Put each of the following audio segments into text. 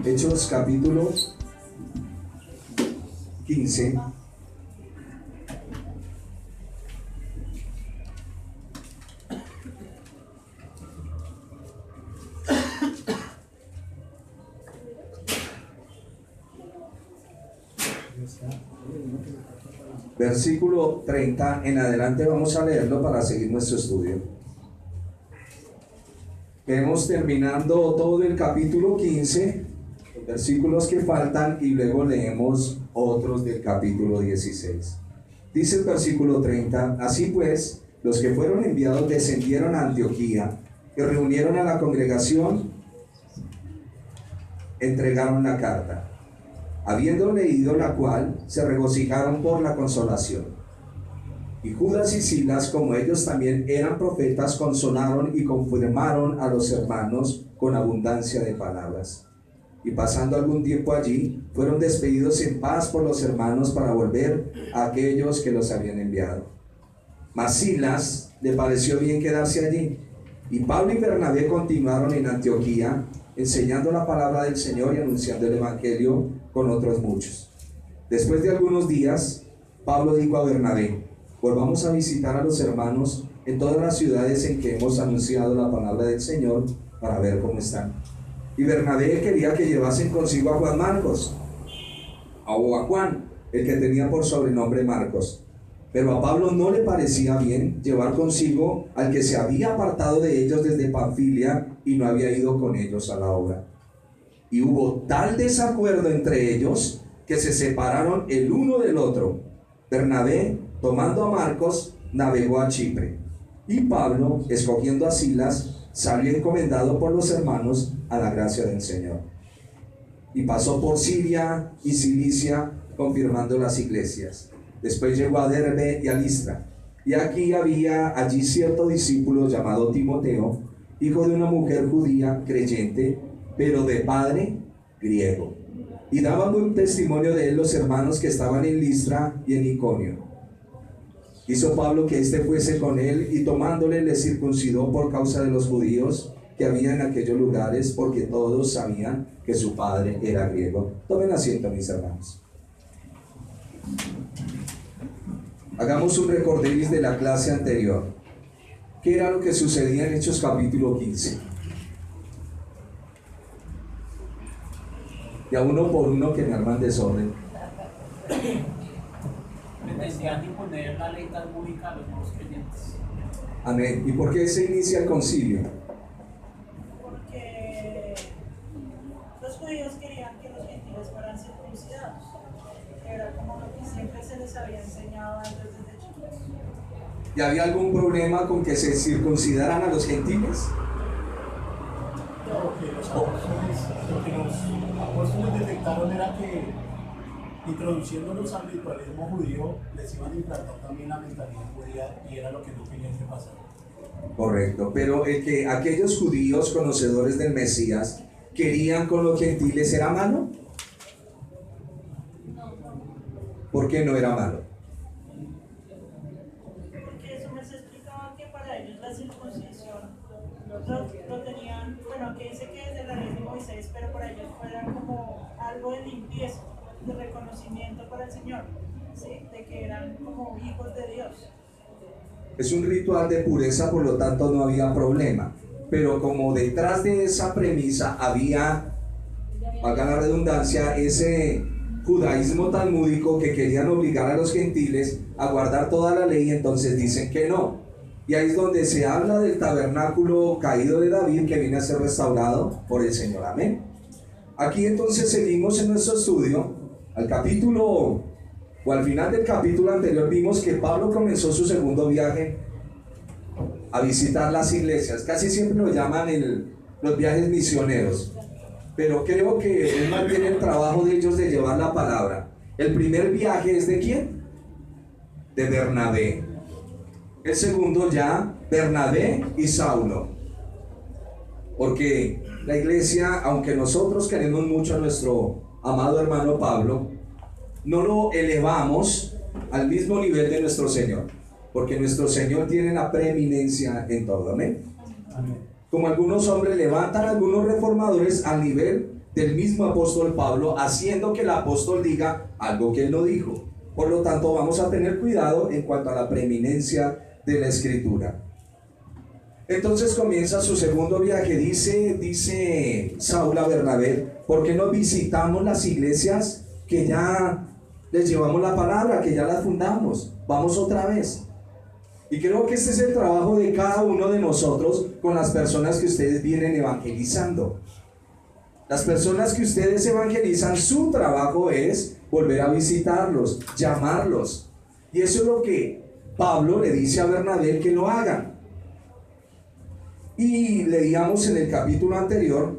Hechos capítulo 15. Versículo 30 en adelante vamos a leerlo para seguir nuestro estudio. Vemos terminando todo el capítulo 15, los versículos que faltan, y luego leemos otros del capítulo 16. Dice el versículo 30: así pues, los que fueron enviados descendieron a Antioquía y reunieron a la congregación, entregaron la carta. Habiendo leído la cual, se regocijaron por la consolación. Y Judas y Silas, como ellos también eran profetas, consolaron y confirmaron a los hermanos con abundancia de palabras. Y pasando algún tiempo allí, fueron despedidos en paz por los hermanos para volver a aquellos que los habían enviado. Mas Silas le pareció bien quedarse allí, y Pablo y Bernabé continuaron en Antioquía, enseñando la palabra del Señor y anunciando el evangelio con otros muchos. Después de algunos días, Pablo dijo a Bernabé: volvamos a visitar a los hermanos en todas las ciudades en que hemos anunciado la palabra del Señor para ver cómo están. Y Bernabé quería que llevasen consigo a Juan Marcos, o a Juan, el que tenía por sobrenombre Marcos. Pero a Pablo no le parecía bien llevar consigo al que se había apartado de ellos desde Panfilia y no había ido con ellos a la obra. Y hubo tal desacuerdo entre ellos que se separaron el uno del otro. Bernabé, tomando a Marcos, navegó a Chipre, y Pablo, escogiendo a Silas, salió encomendado por los hermanos a la gracia del Señor. Y pasó por Siria y Cilicia, confirmando las iglesias. Después llegó a Derbe y a Listra. Y aquí había allí cierto discípulo llamado Timoteo, hijo de una mujer judía creyente, pero de padre griego. Y daban buen testimonio de él los hermanos que estaban en Listra y en Iconio. Hizo Pablo que éste fuese con él, y tomándole le circuncidó por causa de los judíos que había en aquellos lugares, porque todos sabían que su padre era griego. Tomen asiento, mis hermanos. Hagamos un recorderis de la clase anterior. ¿Qué era lo que sucedía en Hechos capítulo 15? Y a uno por uno que me arman desorden. Pretendían imponer la ley talmúdica a los nuevos creyentes. Amén. ¿Y por qué se inicia el concilio? Porque los judíos querían que los gentiles fueran circuncidados. Era como lo que siempre se les había enseñado antes desde chicos. ¿Y había algún problema con que se circuncidaran a los gentiles? Lo que los apóstoles detectaron era que, introduciéndolos al ritualismo judío, les iban a implantar también la mentalidad judía, y era lo que no querían que pasara. Correcto, pero el que aquellos judíos conocedores del Mesías querían con los gentiles, ¿era malo? ¿Por qué no era malo? Porque eso les explicaba que para ellos la circuncisión lo tenían, bueno, que dice que es de la ley de Moisés, pero para ellos fuera como algo de limpieza, de reconocimiento para el Señor, ¿sí? De que eran como hijos de Dios. Es un ritual de pureza, por lo tanto no había problema. Pero como detrás de esa premisa había, valga la redundancia, ese judaísmo talmúdico que querían obligar a los gentiles a guardar toda la ley, entonces dicen que no. Y ahí es donde se habla del tabernáculo caído de David, que viene a ser restaurado por el Señor. Amén. Aquí entonces seguimos en nuestro estudio. Al capítulo, o al final del capítulo anterior, vimos que Pablo comenzó su segundo viaje a visitar las iglesias. Casi siempre lo llaman los viajes misioneros, pero creo que es más bien el trabajo de ellos de llevar la palabra. El primer viaje es ¿de quién? De Bernabé. El segundo ya, Bernabé y Saulo. Porque la iglesia, aunque nosotros queremos mucho a nuestro amado hermano Pablo, no lo elevamos al mismo nivel de nuestro Señor, porque nuestro Señor tiene la preeminencia en todo. Amén. Amén. Como algunos hombres levantan a algunos reformadores al nivel del mismo apóstol Pablo, haciendo que el apóstol diga algo que él no dijo. Por lo tanto, vamos a tener cuidado en cuanto a la preeminencia de la escritura. Entonces comienza su segundo viaje. Dice Saúl a Bernabé: ¿por qué no visitamos las iglesias que ya les llevamos la palabra, que ya las fundamos? Vamos otra vez. Y creo que este es el trabajo de cada uno de nosotros con las personas que ustedes vienen evangelizando. Las personas que ustedes evangelizan, su trabajo es volver a visitarlos, llamarlos. Y eso es lo que Pablo le dice a Bernabé que lo hagan. Y leíamos en el capítulo anterior,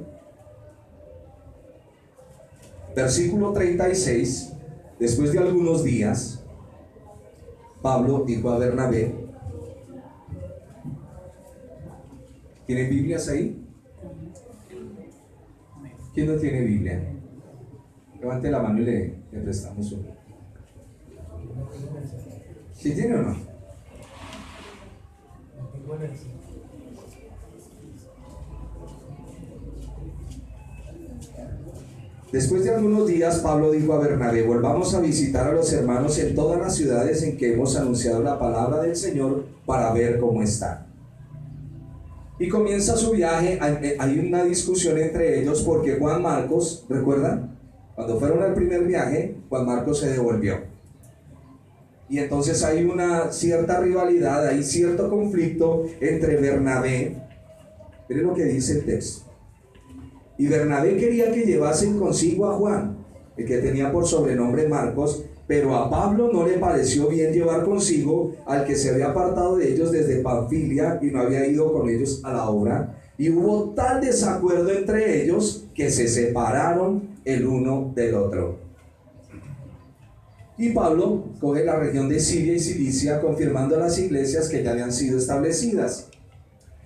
versículo 36, después de algunos días, Pablo dijo a Bernabé, ¿tienen Biblias ahí? ¿Quién no tiene Biblia? Levante la mano y le prestamos una. ¿Sí tiene o no? Después de algunos días, Pablo dijo a Bernabé: volvamos a visitar a los hermanos en todas las ciudades en que hemos anunciado la palabra del Señor para ver cómo están. Y comienza su viaje. Hay una discusión entre ellos porque Juan Marcos, ¿recuerdan? Cuando fueron al primer viaje, Juan Marcos se devolvió. Y entonces hay una cierta rivalidad, hay cierto conflicto entre Bernabé. Miren lo que dice el texto. Y Bernabé quería que llevasen consigo a Juan, el que tenía por sobrenombre Marcos, pero a Pablo no le pareció bien llevar consigo al que se había apartado de ellos desde Panfilia y no había ido con ellos a la obra. Y hubo tal desacuerdo entre ellos que se separaron el uno del otro. Y Pablo coge la región de Siria y Cilicia, confirmando las iglesias que ya habían sido establecidas.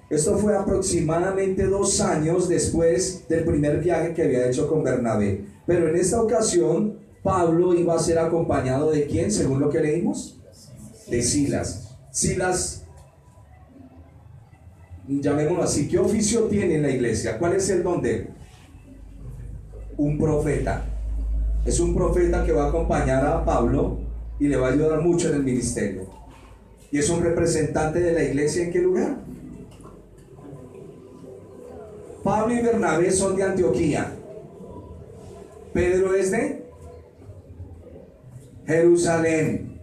Esto fue aproximadamente 2 años después del primer viaje que había hecho con Bernabé. Pero en esta ocasión, Pablo iba a ser acompañado ¿de quién? Según lo que leímos, de Silas. Silas, llamémoslo así, ¿qué oficio tiene en la iglesia? ¿Cuál es el don de él? Un profeta. Es un profeta que va a acompañar a Pablo y le va a ayudar mucho en el ministerio. Y es un representante de la iglesia. ¿En qué lugar? Pablo y Bernabé son de Antioquía. Pedro es de Jerusalén.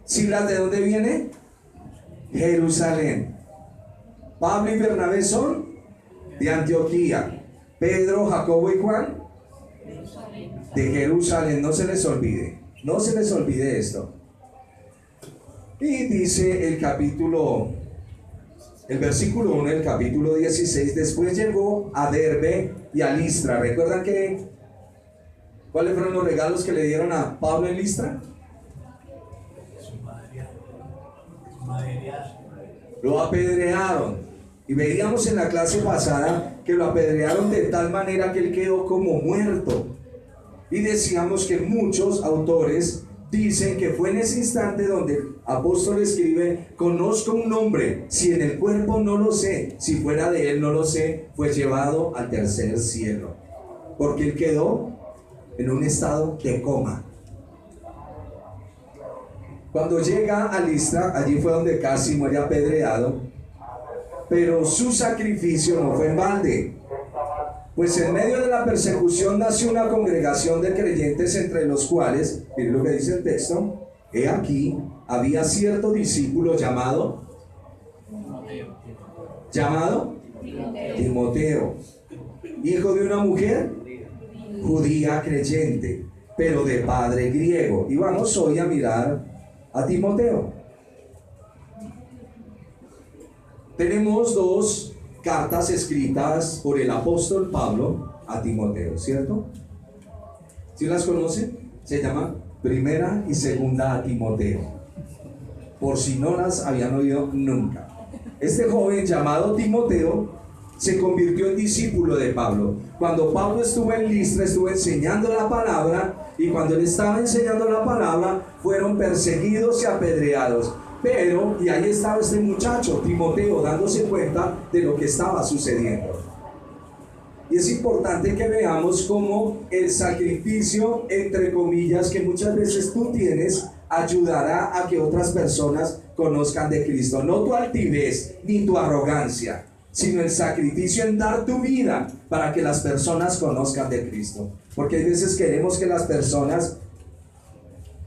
¿Silas de dónde viene? Jerusalén. Pablo y Bernabé son de Antioquía. Pedro, Jacobo y Juan de Jerusalén. No se les olvide, no se les olvide esto. Y dice el versículo 1 del capítulo 16: después llegó a Derbe y a Listra. ¿Recuerdan cuáles fueron los regalos que le dieron a Pablo en Listra? Lo apedrearon. Y veíamos en la clase pasada que lo apedrearon de tal manera que él quedó como muerto. Y decíamos que muchos autores dicen que fue en ese instante donde el apóstol escribe: conozco un hombre, si en el cuerpo no lo sé, si fuera de él no lo sé, fue llevado al tercer cielo. Porque él quedó en un estado de coma. Cuando llega a Listra, allí fue donde casi muere apedreado, pero su sacrificio no fue en balde. Pues en medio de la persecución nació una congregación de creyentes, entre los cuales, miren lo que dice el texto: he aquí, había cierto discípulo llamado Timoteo, hijo de una mujer judía creyente, pero de padre griego. Y vamos hoy a mirar a Timoteo. Tenemos 2 cartas escritas por el apóstol Pablo a Timoteo, ¿cierto? ¿Sí las conocen? Se llama Primera y Segunda a Timoteo, por si no las habían oído nunca. Este joven llamado Timoteo se convirtió en discípulo de Pablo. Cuando Pablo estuvo en Listra, estuvo enseñando la palabra, y cuando él estaba enseñando la palabra, fueron perseguidos y apedreados. Pero, y ahí estaba este muchacho, Timoteo, dándose cuenta de lo que estaba sucediendo. Y es importante que veamos cómo el sacrificio, entre comillas, que muchas veces tú tienes, ayudará a que otras personas conozcan de Cristo. No tu altivez ni tu arrogancia, sino el sacrificio en dar tu vida para que las personas conozcan de Cristo. Porque hay veces queremos que las personas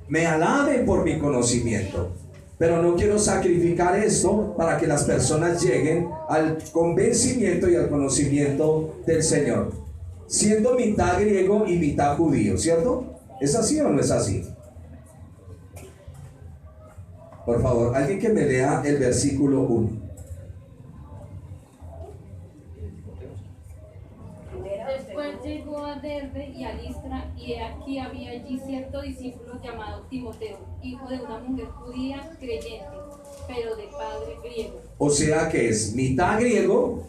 me alaben por mi conocimiento, pero no quiero sacrificar esto para que las personas lleguen al convencimiento y al conocimiento del Señor, siendo mitad griego y mitad judío, ¿cierto? ¿Es así o no es así? Por favor, alguien que me lea el versículo 1. Después llegó a Derbe y a Listra, y he aquí había allí cierto discípulo llamado Timoteo, hijo de una mujer judía creyente, pero de padre griego. O sea que es mitad griego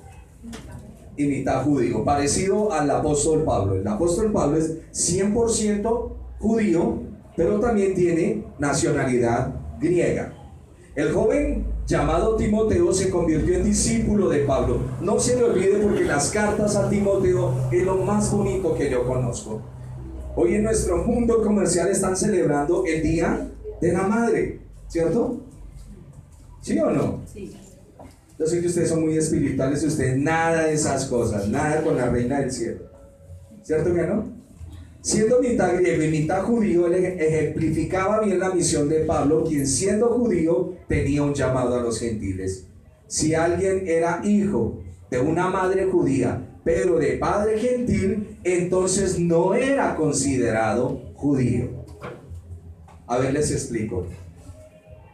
y mitad judío, parecido al apóstol Pablo. El apóstol Pablo es 100% judío, pero también tiene nacionalidad griega. El joven llamado Timoteo se convirtió en discípulo de Pablo. No se le olvide, porque las cartas a Timoteo es lo más bonito que yo conozco. Hoy en nuestro mundo comercial están celebrando el Día de la Madre, ¿cierto? ¿Sí o no? Sí. Yo sé que ustedes son muy espirituales y ustedes nada de esas cosas, nada con la reina del cielo. ¿Cierto que no? Siendo mitad griego y mitad judío, él ejemplificaba bien la misión de Pablo, quien siendo judío tenía un llamado a los gentiles. Si alguien era hijo de una madre judía, pero de padre gentil, entonces no era considerado judío. A ver, les explico.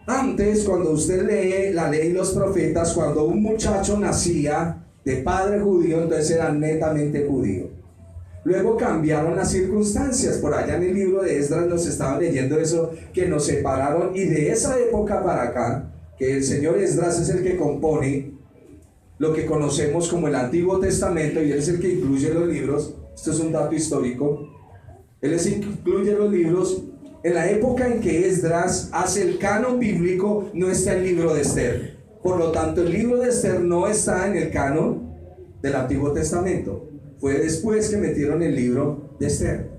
Antes, cuando usted lee la ley y los profetas, cuando un muchacho nacía de padre judío, entonces era netamente judío. Luego cambiaron las circunstancias. Por allá en el libro de Esdras nos estaban leyendo eso, que nos separaron, y de esa época para acá, que el señor Esdras es el que compone lo que conocemos como el Antiguo Testamento, y él es el que incluye los libros. Esto es un dato histórico. Él es el que incluye los libros. En la época en que Esdras hace el canon bíblico, no está el libro de Esther. Por lo tanto, el libro de Esther no está en el canon del Antiguo Testamento. Fue después que metieron el libro de Esther.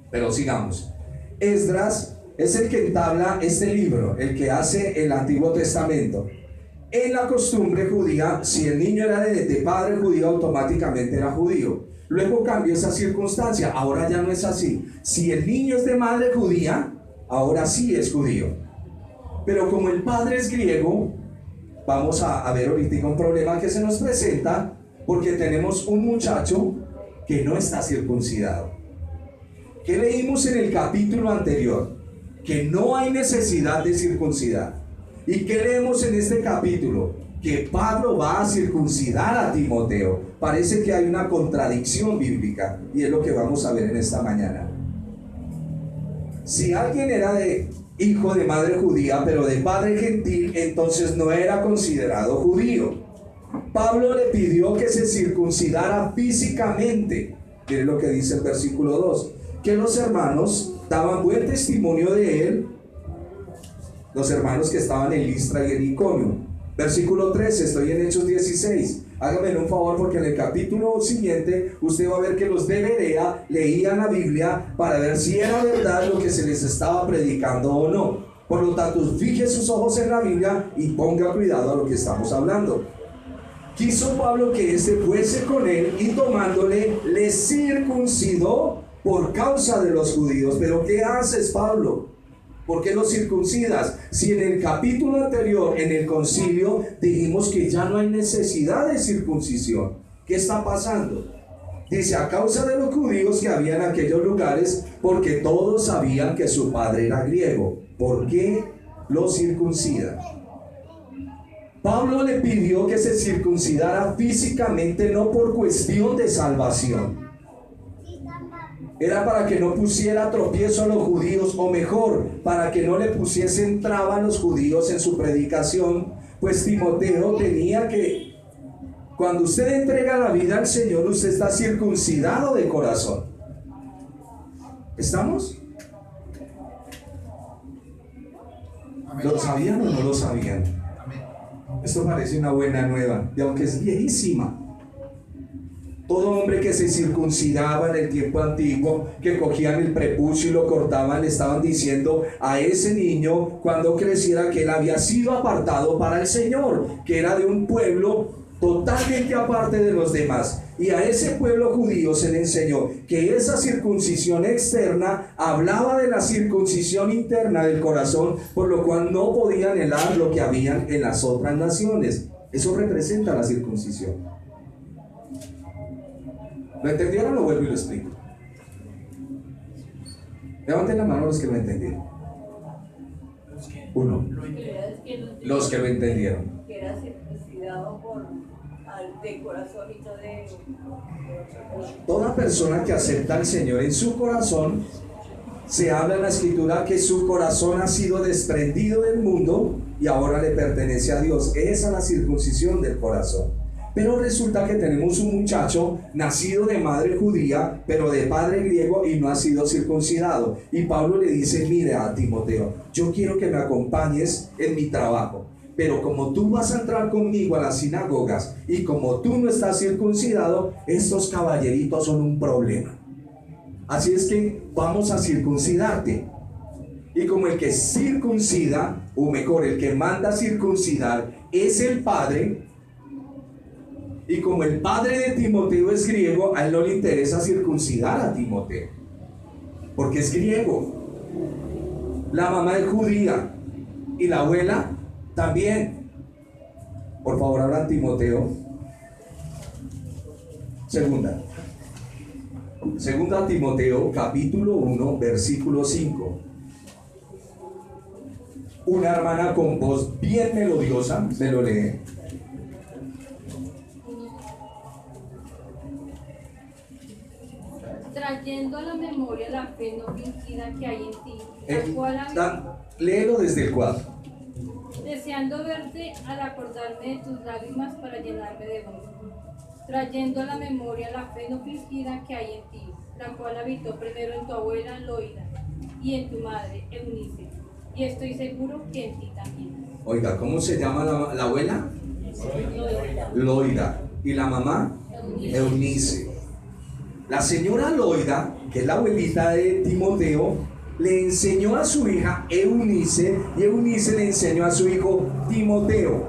Pero sigamos. Esdras es el que entabla este libro, el que hace el Antiguo Testamento. En la costumbre judía, si el niño era de padre judío, automáticamente era judío. Luego cambió esa circunstancia. Ahora ya no es así. Si el niño es de madre judía, ahora sí es judío. Pero como el padre es griego, vamos a ver ahorita un problema que se nos presenta, porque tenemos un muchacho que no está circuncidado. ¿Qué leímos en el capítulo anterior? Que no hay necesidad de circuncidar. ¿Y qué leemos en este capítulo? Que Pablo va a circuncidar a Timoteo. Parece que hay una contradicción bíblica, y es lo que vamos a ver en esta mañana. Si alguien era de hijo de madre judía, pero de padre gentil, entonces no era considerado judío. Pablo le pidió que se circuncidara físicamente. Miren lo que dice el versículo 2, que los hermanos daban buen testimonio de él, los hermanos que estaban en Listra y en Iconio. Versículo 13, estoy en Hechos 16. Hágame un favor, porque en el capítulo siguiente usted va a ver que los de Berea leían la Biblia para ver si era verdad lo que se les estaba predicando o no. Por lo tanto, fije sus ojos en la Biblia y ponga cuidado a lo que estamos hablando. Quiso Pablo que éste fuese con él, y tomándole, le circuncidó por causa de los judíos. Pero ¿qué haces, Pablo? ¿Por qué lo circuncidas? Si en el capítulo anterior, en el concilio, dijimos que ya no hay necesidad de circuncisión. ¿Qué está pasando? Dice, a causa de los judíos que había en aquellos lugares, porque todos sabían que su padre era griego. ¿Por qué lo circuncida? Pablo le pidió que se circuncidara físicamente, no por cuestión de salvación. Era para que no pusiera tropiezo a los judíos, o mejor, para que no le pusiesen traba a los judíos en su predicación, pues Timoteo tenía que, cuando usted entrega la vida al Señor, usted está circuncidado de corazón. ¿Estamos? ¿Lo sabían o no lo sabían? Esto parece una buena nueva, y aunque es viejísima. Todo hombre que se circuncidaba en el tiempo antiguo, que cogían el prepucio y lo cortaban, le estaban diciendo a ese niño cuando creciera que él había sido apartado para el Señor, que era de un pueblo totalmente aparte de los demás. Y a ese pueblo judío se le enseñó que esa circuncisión externa hablaba de la circuncisión interna del corazón, por lo cual no podían anhelar lo que habían en las otras naciones. Eso representa la circuncisión. ¿Lo entendieron o vuelvo y lo explico? Levanten la mano los que lo entendieron. Los que Uno. lo entienden. Los que lo entendieron. Que era circuncidado de corazón y no de... Toda persona que acepta al Señor en su corazón, se habla en la Escritura que su corazón ha sido desprendido del mundo y ahora le pertenece a Dios. Esa es la circuncisión del corazón. Pero resulta que tenemos un muchacho nacido de madre judía, pero de padre griego y no ha sido circuncidado. Y Pablo le dice, mira a Timoteo, yo quiero que me acompañes en mi trabajo, pero como tú vas a entrar conmigo a las sinagogas y como tú no estás circuncidado, estos caballeritos son un problema. Así es que vamos a circuncidarte. Y como el que circuncida, o mejor, el que manda a circuncidar es el padre, y como el padre de Timoteo es griego, a él no le interesa circuncidar a Timoteo, porque es griego. La mamá es judía y la abuela también. Por favor, habla Timoteo. Segunda Timoteo, capítulo 1, versículo 5. Una hermana con voz bien melodiosa me lo lee. Trayendo a la memoria la fe no fingida que hay en ti, la cual Léelo desde el 4. deseando verte al acordarme de tus lágrimas para llenarme de gozo. Trayendo a la memoria la fe no fingida que hay en ti, la cual habitó primero en tu abuela Loida y en tu madre Eunice, y estoy seguro que en ti también. Oiga, ¿cómo se llama la abuela? Loida. Loida. ¿Y la mamá? Eunice. La señora Loida, que es la abuelita de Timoteo, le enseñó a su hija Eunice, y Eunice le enseñó a su hijo Timoteo.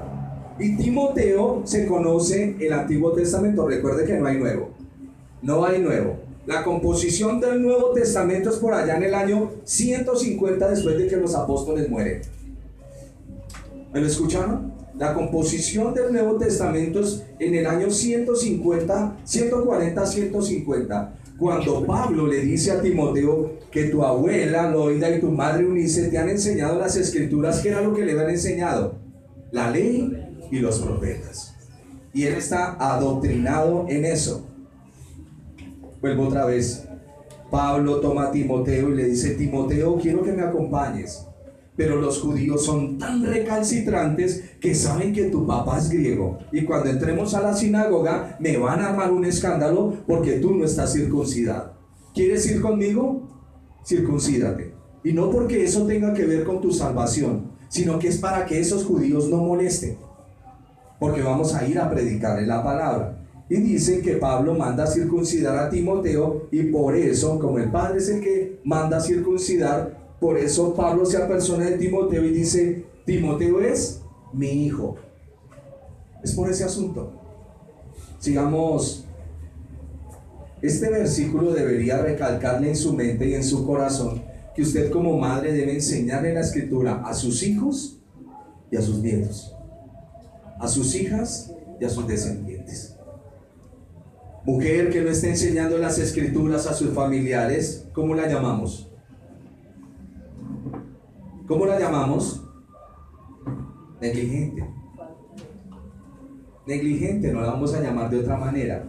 Y Timoteo se conoce el Antiguo Testamento. Recuerde que no hay nuevo. No hay nuevo. La composición del Nuevo Testamento es por allá en el año 150 después de que los apóstoles mueren. ¿Me lo escucharon? La composición del Nuevo Testamento es en el año 140, 150, cuando Pablo le dice a Timoteo que tu abuela Loida y tu madre Eunice te han enseñado las Escrituras. ¿Qué era lo que le habían enseñado? La ley y los profetas. Y él está adoctrinado en eso. Vuelvo otra vez. Pablo toma a Timoteo y le dice, Timoteo, quiero que me acompañes. Pero los judíos son tan recalcitrantes que saben que tu papá es griego. Y cuando entremos a la sinagoga me van a armar un escándalo porque tú no estás circuncidado. ¿Quieres ir conmigo? Circuncídate. Y no porque eso tenga que ver con tu salvación, sino que es para que esos judíos no molesten. Porque vamos a ir a predicarle la palabra. Y dicen que Pablo manda a circuncidar a Timoteo, y por eso, como el padre es el que manda a circuncidar, por eso Pablo se apersona de Timoteo y dice, Timoteo es mi hijo. Es por ese asunto. Sigamos. Este versículo debería recalcarle en su mente y en su corazón que usted como madre debe enseñarle la Escritura a sus hijos y a sus nietos, a sus hijas y a sus descendientes. Mujer que no esté enseñando las Escrituras a sus familiares, ¿cómo la llamamos? ¿Cómo la llamamos? Negligente. Negligente, no la vamos a llamar de otra manera.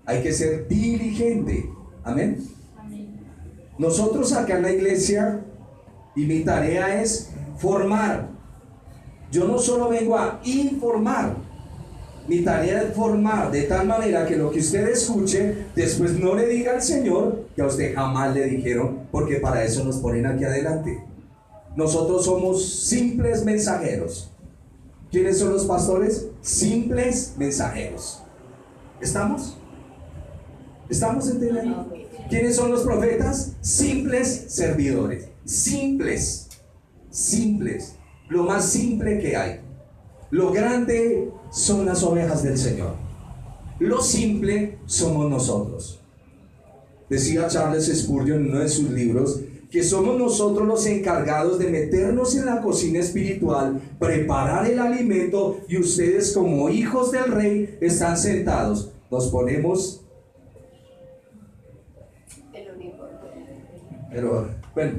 Hay que ser diligente. Amén. Amén. Nosotros acá en la iglesia, y mi tarea es formar. Yo no solo vengo a informar. Mi tarea es formar de tal manera que lo que usted escuche después no le diga al Señor que a usted jamás le dijeron, porque para eso nos ponen aquí adelante. Nosotros somos simples mensajeros. ¿Quiénes son los pastores? Simples mensajeros. ¿Estamos? ¿Estamos entendiendo? ¿Quiénes son los profetas? Simples servidores. Simples. Simples. Lo más simple que hay. Lo grande son las ovejas del Señor. Lo simple somos nosotros. Decía Charles Spurgeon en uno de sus libros que somos nosotros los encargados de meternos en la cocina espiritual, preparar el alimento, y ustedes como hijos del rey están sentados. Nos ponemos, El uniforme. pero bueno,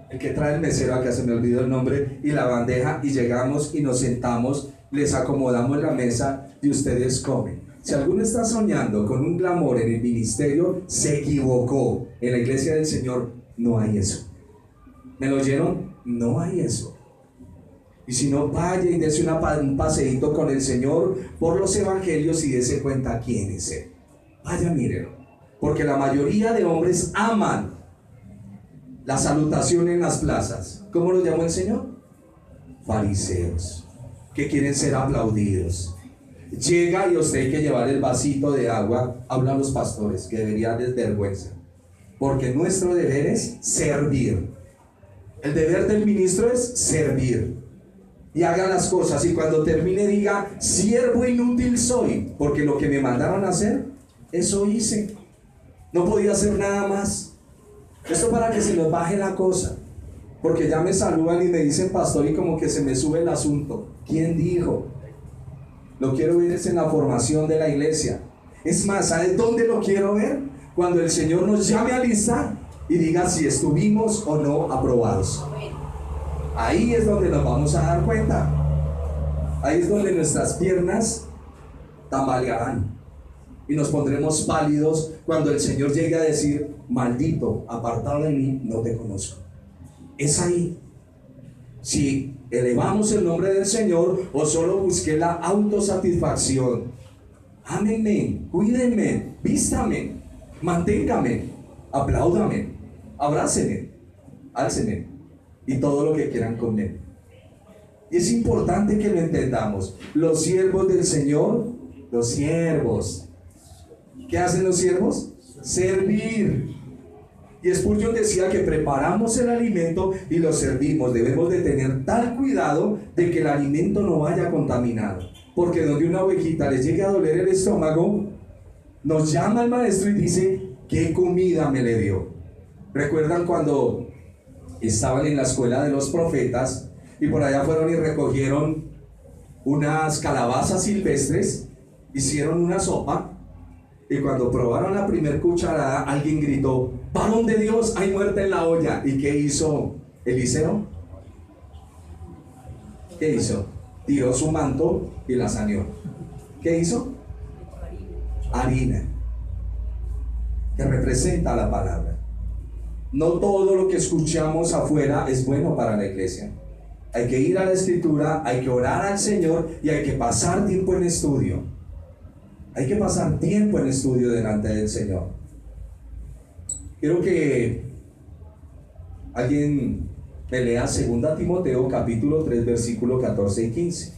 el que trae el mesero, acá se me olvidó el nombre, y la bandeja, y llegamos y nos sentamos, les acomodamos la mesa y ustedes comen. Si alguno está soñando con un glamour en el ministerio, se equivocó. En la iglesia del Señor no hay eso. ¿Me lo oyeron? No hay eso. Y si no, vaya y dése un paseíto con el Señor por los evangelios y dése cuenta quién es Él. Vaya, mírenlo. Porque la mayoría de hombres aman la salutación en las plazas. ¿Cómo lo llamó el Señor? Fariseos, que quieren ser aplaudidos. Llega y a usted hay que llevar el vasito de agua. Hablan los pastores, que deberían de vergüenza. Porque nuestro deber es servir. El deber del ministro es servir. Y haga las cosas, y cuando termine diga: siervo inútil soy, porque lo que me mandaron a hacer, eso hice. No podía hacer nada más. Esto para que se nos baje la cosa. Porque ya me saludan y me dicen pastor, y como que se me sube el asunto. ¿Quién dijo? Lo quiero ver es en la formación de la iglesia. Es más, ¿sabes dónde lo quiero ver? Cuando el Señor nos llame a listar y diga si estuvimos o no aprobados. Ahí es donde nos vamos a dar cuenta. Ahí es donde nuestras piernas tambalearán y nos pondremos pálidos cuando el Señor llegue a decir: maldito, apartado de mí, no te conozco. Es ahí. Si elevamos el nombre del Señor o solo busqué la autosatisfacción. Ámenme, cuídenme, vístame, manténgame, apláudame, abrácenme, álcenme y todo lo que quieran con él. Y es importante que lo entendamos. Los siervos del Señor, los siervos, ¿qué hacen los siervos? Servir. Y Spurgeon decía que preparamos el alimento y lo servimos. Debemos de tener tal cuidado de que el alimento no vaya contaminado, porque donde una ovejita les llegue a doler el estómago, nos llama el maestro y dice: ¿qué comida me le dio? ¿Recuerdan cuando estaban en la escuela de los profetas y por allá fueron y recogieron unas calabazas silvestres, hicieron una sopa, y cuando probaron la primer cucharada, alguien gritó: varón de Dios, hay muerte en la olla? ¿Y qué hizo Eliseo? ¿Qué hizo? Tiró su manto y la saneó. ¿Qué hizo? Harina, que representa la palabra. No todo lo que escuchamos afuera es bueno para la iglesia. Hay que ir a la escritura, hay que orar al Señor y hay que pasar tiempo en estudio. Hay que pasar tiempo en estudio delante del Señor. Quiero que alguien me lea 2 Timoteo capítulo 3 versículo 14 y 15.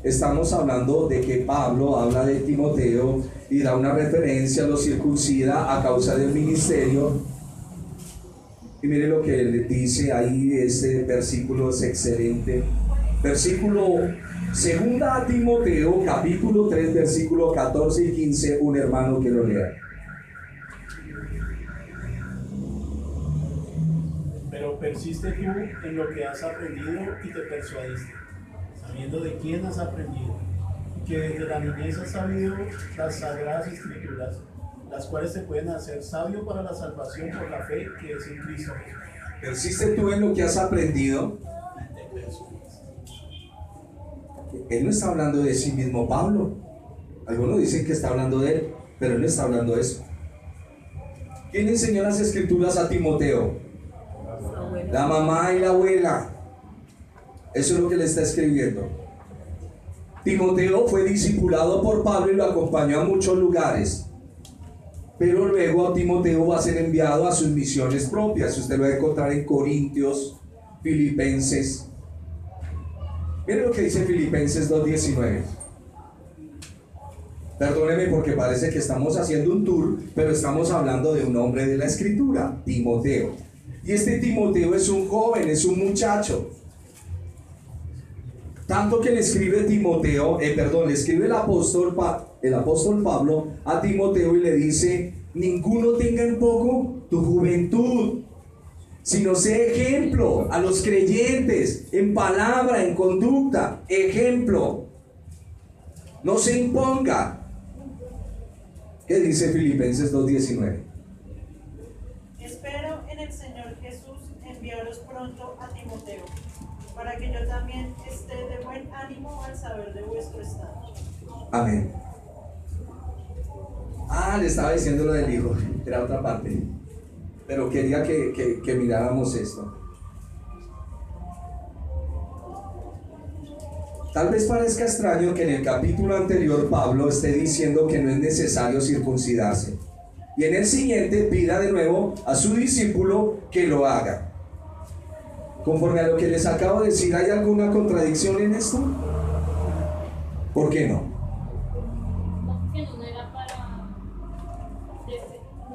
Estamos hablando de que Pablo habla de Timoteo y da una referencia, lo circuncida a causa del ministerio. Y mire lo que le dice ahí, este versículo es excelente. Versículo 2 Timoteo capítulo 3 versículo 14 y 15, un hermano que lo lea. Pero persiste tú en lo que has aprendido y te persuadiste, sabiendo de quién has aprendido, y que desde la niñez has sabido las sagradas escrituras, las cuales te pueden hacer sabio para la salvación por la fe que es en Cristo. Persiste tú en lo que has aprendido. Él no está hablando de sí mismo, Pablo. Algunos dicen que está hablando de él, pero él no está hablando de eso. ¿Quién enseñó las escrituras a Timoteo? La mamá y la abuela. Eso es lo que le está escribiendo. Timoteo fue discipulado por Pablo y lo acompañó a muchos lugares. Pero luego Timoteo va a ser enviado a sus misiones propias. Usted lo va a encontrar en Corintios, Filipenses. Miren lo que dice Filipenses 2:19. Perdóneme porque parece que estamos haciendo un tour, pero estamos hablando de un hombre de la Escritura, Timoteo. Y este Timoteo es un joven, es un muchacho. Tanto que le escribe le escribe el apóstol Pablo a Timoteo y le dice: ninguno tenga en poco tu juventud, sino sé ejemplo a los creyentes en palabra, en conducta, ejemplo. No se imponga. ¿Qué dice Filipenses 2:19? Espero en el Señor Jesús enviaros pronto a Timoteo, para que yo también esté de buen ánimo al saber de vuestro estado. Amén. Le estaba diciendo lo del hijo, era otra parte, pero quería que miráramos esto. Tal vez parezca extraño que en el capítulo anterior Pablo esté diciendo que no es necesario circuncidarse, y en el siguiente pida de nuevo a su discípulo que lo haga. Conforme a lo que les acabo de decir, ¿hay alguna contradicción en esto? ¿Por qué no? Que no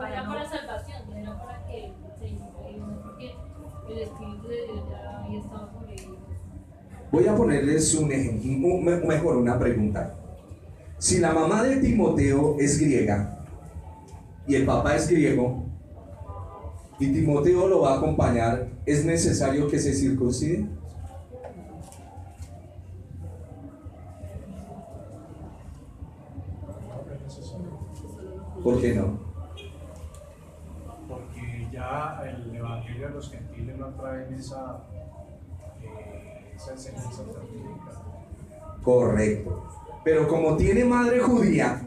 era para salvación, no era para que el Señor, porque el Espíritu de Dios ya había estado sobre ellos. Voy a ponerles un ejemplo, mejor una pregunta. Si la mamá de Timoteo es griega y el papá es griego y Timoteo lo va a acompañar, ¿es necesario que se circuncide? ¿Por qué no? Porque ya el evangelio de los gentiles no traen esa enseñanza bíblica. Correcto. Pero como tiene madre judía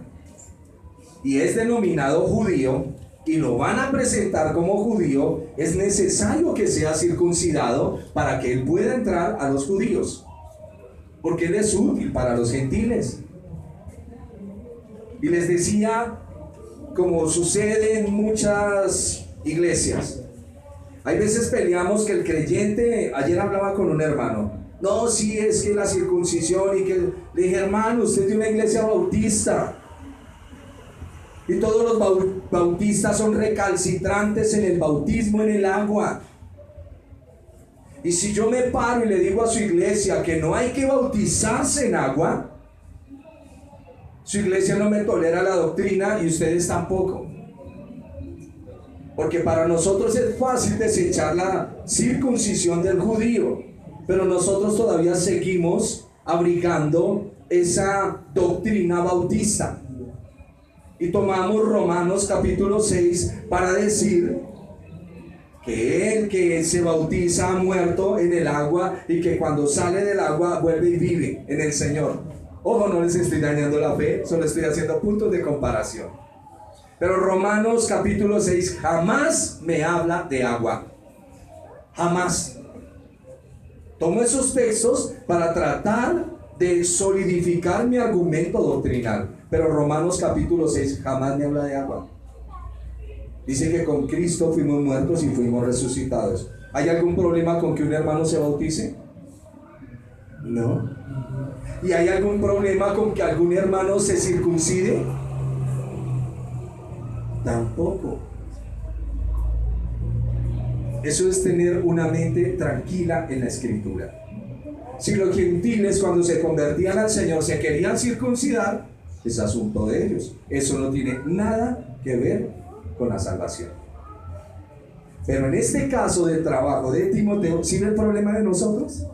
y es denominado judío y lo van a presentar como judío, es necesario que sea circuncidado para que él pueda entrar a los judíos, porque él es útil para los gentiles. Y les decía, como sucede en muchas iglesias, hay veces peleamos que el creyente, ayer hablaba con un hermano, no, sí, es que la circuncisión, y que le dije: hermano, usted es de una iglesia bautista y todos los bautistas son recalcitrantes en el bautismo en el agua. Y si yo me paro y le digo a su iglesia que no hay que bautizarse en agua, su iglesia no me tolera la doctrina y ustedes tampoco. Porque para nosotros es fácil desechar la circuncisión del judío, pero nosotros todavía seguimos abrigando esa doctrina bautista. Y tomamos Romanos capítulo 6 para decir que el que se bautiza ha muerto en el agua y que cuando sale del agua vuelve y vive en el Señor. Ojo, no les estoy dañando la fe, solo estoy haciendo puntos de comparación. Pero Romanos capítulo 6 jamás me habla de agua. Jamás. Tomo esos textos para tratar de solidificar mi argumento doctrinal. Pero Romanos capítulo 6 jamás me habla de agua. Dice que con Cristo fuimos muertos y fuimos resucitados. ¿Hay algún problema con que un hermano se bautice? No. ¿Y hay algún problema con que algún hermano se circuncide? Tampoco. Eso es tener una mente tranquila en la Escritura. Si los gentiles, cuando se convertían al Señor, se querían circuncidar, es asunto de ellos. Eso no tiene nada que ver con la salvación. Pero en este caso del trabajo de Timoteo, ¿sí ve el problema de nosotros?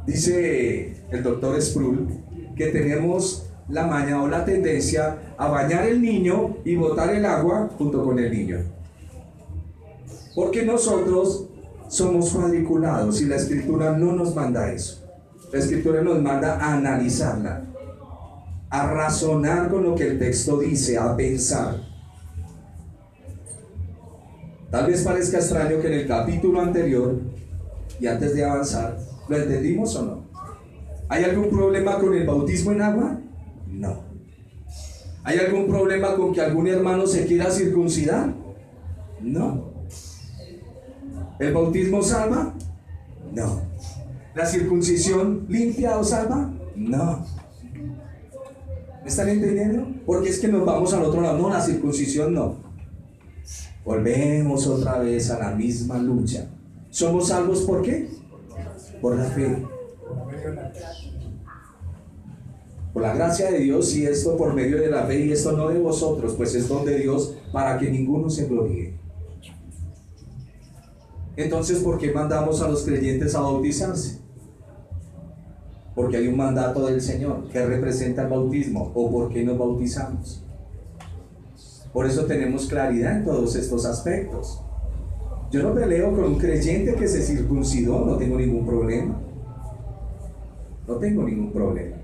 Dice el doctor Sproul que tenemos la maña o la tendencia a bañar el niño y botar el agua junto con el niño. Porque nosotros somos cuadriculados y la Escritura no nos manda eso. La Escritura nos manda a analizarla, a razonar con lo que el texto dice, a pensar. Tal vez parezca extraño que en el capítulo anterior, y antes de avanzar, ¿lo entendimos o no? ¿Hay algún problema con el bautismo en agua? No. ¿Hay algún problema con que algún hermano se quiera circuncidar? No. ¿El bautismo salva? No. ¿La circuncisión limpia o salva? No. ¿Me están entendiendo? Porque es que nos vamos al otro lado. No, la circuncisión no. Volvemos otra vez a la misma lucha. ¿Somos salvos por qué? Por la fe. Por la gracia de Dios, y esto por medio de la fe, y esto no de vosotros, pues es don de Dios, para que ninguno se gloríe. Entonces, ¿por qué mandamos a los creyentes a bautizarse? Porque hay un mandato del Señor que representa el bautismo. ¿O por qué nos bautizamos? Por eso tenemos claridad en todos estos aspectos. Yo no peleo con un creyente que se circuncidó, no tengo ningún problema. No tengo ningún problema.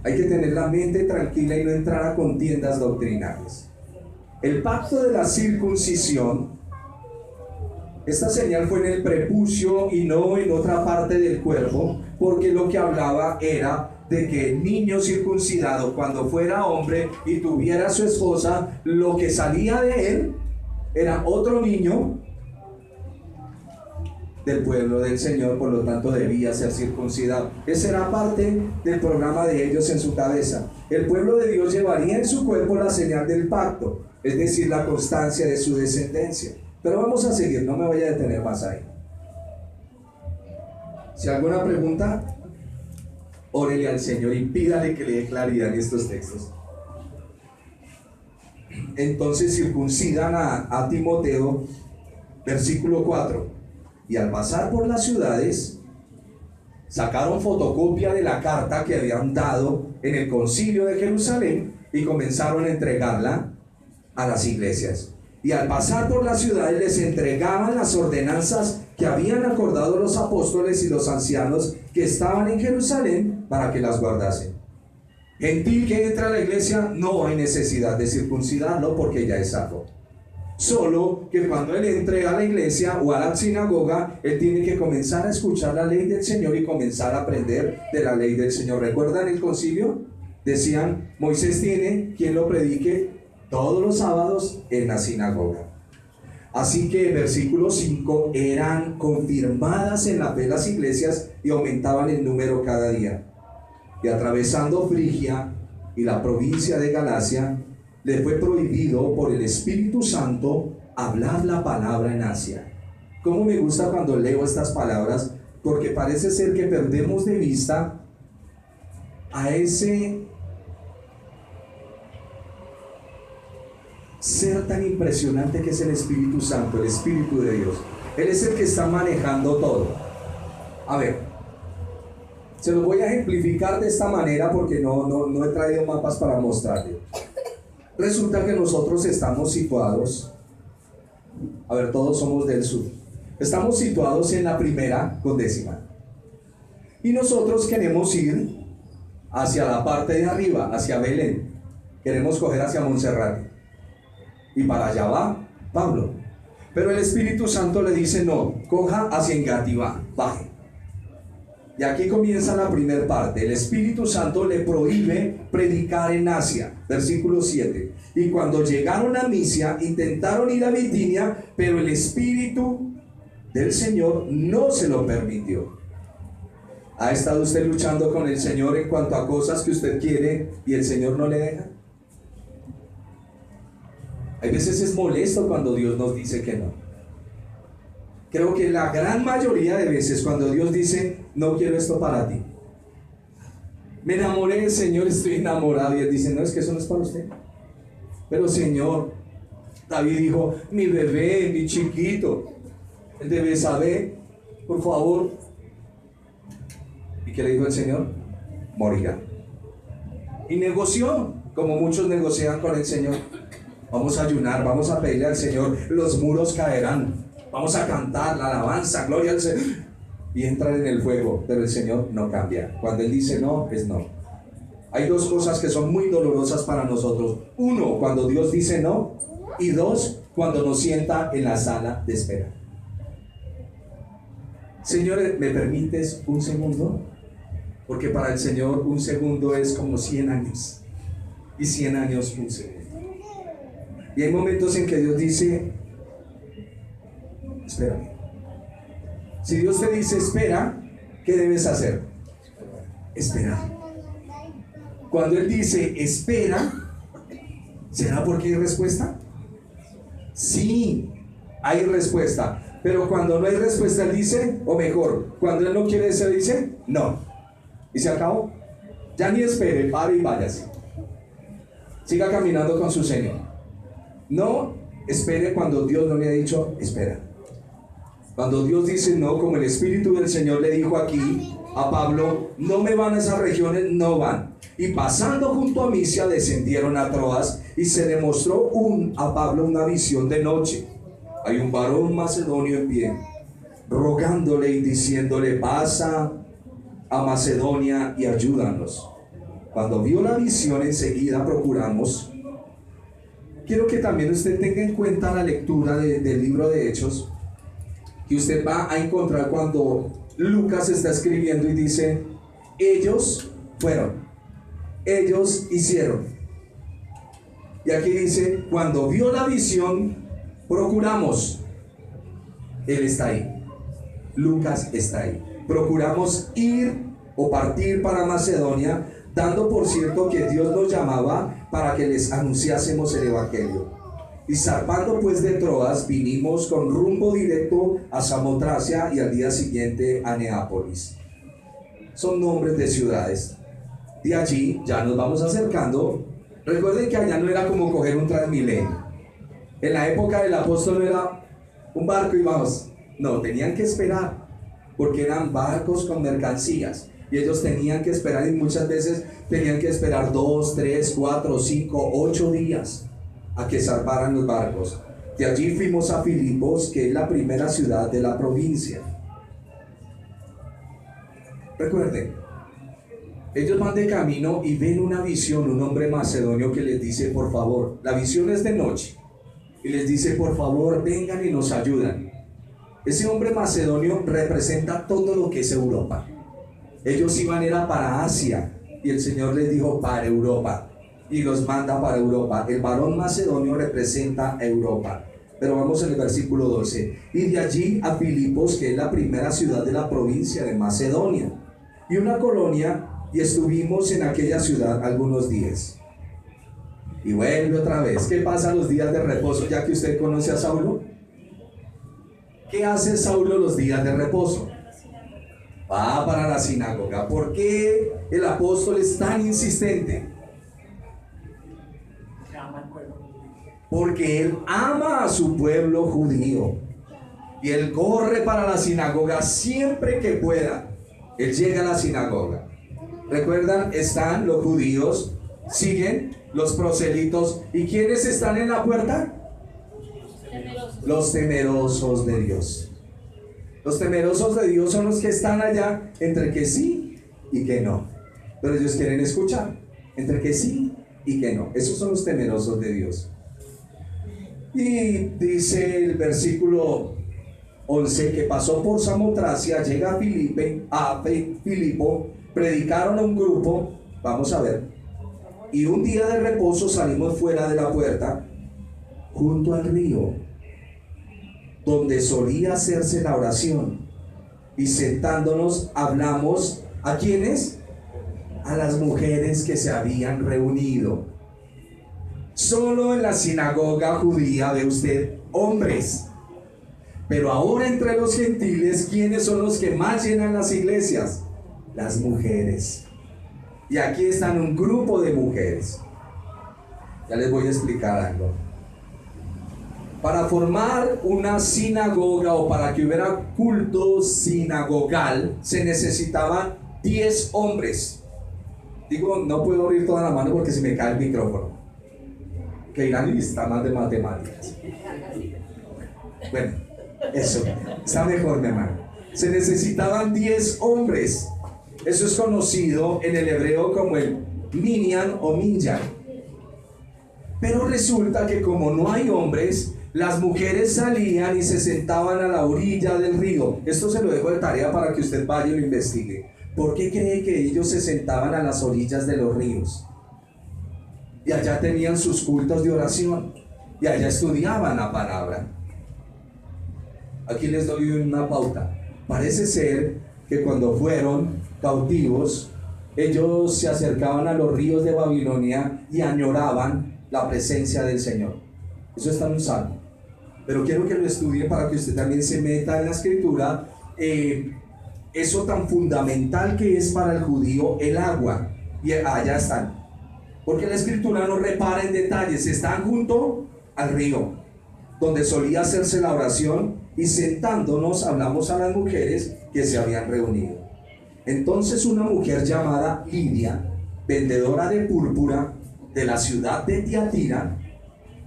Hay que tener la mente tranquila y no entrar a contiendas doctrinales. El pacto de la circuncisión, esta señal fue en el prepucio y no en otra parte del cuerpo, porque lo que hablaba era de que el niño circuncidado, cuando fuera hombre y tuviera a su esposa, lo que salía de él era otro niño del pueblo del Señor, por lo tanto debía ser circuncidado. Esa era parte del programa de ellos en su cabeza. El pueblo de Dios llevaría en su cuerpo la señal del pacto, es decir, la constancia de su descendencia. Pero vamos a seguir, no me voy a detener más ahí. Si alguna pregunta, órele al Señor y pídale que le dé claridad en estos textos. Entonces circuncidan a Timoteo, versículo 4. Y al pasar por las ciudades, sacaron fotocopia de la carta que habían dado en el concilio de Jerusalén y comenzaron a entregarla a las iglesias. Y al pasar por las ciudades les entregaban las ordenanzas que habían acordado los apóstoles y los ancianos que estaban en Jerusalén para que las guardasen. Gentil que entra a la iglesia, no hay necesidad de circuncidarlo porque ya es salvo. Solo que cuando él entre a la iglesia o a la sinagoga, él tiene que comenzar a escuchar la ley del Señor y comenzar a aprender de la ley del Señor. ¿Recuerdan el concilio? Decían, Moisés tiene quien lo predique todos los sábados en la sinagoga. Así que versículo 5, eran confirmadas en la fe las iglesias y aumentaban en número cada día. Y atravesando Frigia y la provincia de Galacia, le fue prohibido por el Espíritu Santo hablar la palabra en Asia. Cómo me gusta cuando leo estas palabras, porque parece ser que perdemos de vista a ese ser tan impresionante que es el Espíritu Santo, el Espíritu de Dios. Él es el que está manejando todo. A ver, se lo voy a ejemplificar de esta manera porque no he traído mapas para mostrarle. Resulta que nosotros estamos situados, a ver, todos somos del sur, estamos situados en la primera con décima. Y nosotros queremos ir hacia la parte de arriba, hacia Belén. Queremos coger hacia Monserrate. Y para allá va Pablo. Pero el Espíritu Santo le dice, no, coja hacia Engativá, baje. Y aquí comienza la primera parte. El Espíritu Santo le prohíbe predicar en Asia. Versículo 7. Y cuando llegaron a Misia, intentaron ir a Bitinia, pero el Espíritu del Señor no se lo permitió. ¿Ha estado usted luchando con el Señor en cuanto a cosas que usted quiere y el Señor no le deja? Hay veces es molesto cuando Dios nos dice que no. Creo que la gran mayoría de veces cuando Dios dice, no quiero esto para ti. Me enamoré del Señor, estoy enamorado. Y Él dice, no, es que eso no es para usted. Pero Señor, David dijo, mi bebé, mi chiquito, él debe saber, por favor. ¿Y qué le dijo el Señor? Morirá. Y negoció, como muchos negocian con el Señor. Vamos a ayunar, vamos a pedirle al Señor, los muros caerán. Vamos a cantar la alabanza, gloria al Señor. Y entrar en el fuego, pero el Señor no cambia. Cuando Él dice no, es no. Hay dos cosas que son muy dolorosas para nosotros. Uno, cuando Dios dice no. Y dos, cuando nos sienta en la sala de espera. Señor, ¿me permites un segundo? Porque para el Señor un segundo es como 100 años. Y 100 años un segundo. Y hay momentos en que Dios dice, espérame. Si Dios te dice espera, ¿qué debes hacer? Esperar. Cuando él dice espera, ¿será porque hay respuesta? Sí, hay respuesta. Pero cuando no hay respuesta, él dice, o mejor, cuando él no quiere eso, dice, no. Y se acabó. Ya ni espere, pare y váyase. Siga caminando con su Señor. No espere cuando Dios no le ha dicho, espera. Cuando Dios dice no, como el Espíritu del Señor le dijo aquí a Pablo, no me van a esas regiones, no van. Y pasando junto a Misia, descendieron a Troas y se le mostró a Pablo una visión de noche. Hay un varón macedonio en pie, rogándole y diciéndole, pasa a Macedonia y ayúdanos. Cuando vio la visión, enseguida procuramos. Quiero que también usted tenga en cuenta la lectura del libro de Hechos, que usted va a encontrar cuando Lucas está escribiendo y dice, ellos fueron, ellos hicieron. Y aquí dice, cuando vio la visión, procuramos. Él está ahí, Lucas está ahí. Procuramos ir o partir para Macedonia, dando por cierto que Dios nos llamaba para que les anunciásemos el evangelio. Y zarpando pues de Troas, vinimos con rumbo directo a Samotracia y al día siguiente a Neápolis. Son nombres de ciudades. De allí ya nos vamos acercando. Recuerden que allá no era como coger un Transmilenio. En la época del apóstol no era un barco y vamos. No, tenían que esperar, porque eran barcos con mercancías. Y ellos tenían que esperar, y muchas veces tenían que esperar 2, 3, 4, 5, 8 días a que zarparan los barcos. De allí fuimos a Filipos, que es la primera ciudad de la provincia. Recuerden, ellos van de camino y ven una visión, un hombre macedonio que les dice, por favor, la visión es de noche, y les dice, por favor, vengan y nos ayudan. Ese hombre macedonio representa todo lo que es Europa. Ellos iban era para Asia, y el Señor les dijo, para Europa, y los manda para Europa. El varón macedonio representa a Europa. Pero vamos en el versículo 12. Y de allí a Filipos, que es la primera ciudad de la provincia de Macedonia, y una colonia, y estuvimos en aquella ciudad algunos días. Y vuelve otra vez. ¿Qué pasa los días de reposo? Ya que usted conoce a Saulo, ¿qué hace Saulo los días de reposo? Va para la sinagoga. ¿Por qué el apóstol es tan insistente? Se ama el pueblo. Porque él ama a su pueblo judío. Y él corre para la sinagoga siempre que pueda. Él llega a la sinagoga. ¿Recuerdan? Están los judíos, siguen los proselitos. ¿Y quiénes están en la puerta? Los temerosos de Dios. Los temerosos de Dios son los que están allá entre que sí y que no. Pero ellos quieren escuchar entre que sí y que no. Esos son los temerosos de Dios. Y dice el versículo 11 que pasó por Samotracia, llega a Filipo, predicaron a un grupo, vamos a ver, y un día de reposo salimos fuera de la puerta, junto al río, donde solía hacerse la oración, y sentándonos hablamos, ¿a quiénes? A las mujeres que se habían reunido. Solo en la sinagoga judía ve usted hombres, pero ahora entre los gentiles, ¿quiénes son los que más llenan las iglesias? Las mujeres. Y aquí están un grupo de mujeres. Ya les voy a explicar algo. Para formar una sinagoga o para que hubiera culto sinagogal, se necesitaban 10 hombres. Digo, no puedo abrir toda la mano porque se me cae el micrófono. Que Irán está más de matemáticas. Bueno, eso está mejor, mi hermano. Se necesitaban 10 hombres. Eso es conocido en el hebreo como el minyan o minyan. Pero resulta que como no hay hombres, las mujeres salían y se sentaban a la orilla del río. Esto se lo dejo de tarea para que usted vaya y lo investigue. ¿Por qué cree que ellos se sentaban a las orillas de los ríos? Y allá tenían sus cultos de oración. Y allá estudiaban la palabra. Aquí les doy una pauta. Parece ser que cuando fueron cautivos, Ellos se acercaban a los ríos de Babilonia y añoraban la presencia del Señor. Eso está en un salmo. Pero quiero que lo estudie para que usted también se meta en la escritura. Eso tan fundamental que es para el judío el agua. Y allá están. Porque la escritura no repara en detalles. Están junto al río, donde solía hacerse la oración, y sentándonos hablamos a las mujeres que se habían reunido. Entonces una mujer llamada Lidia, vendedora de púrpura de la ciudad de Tiatira,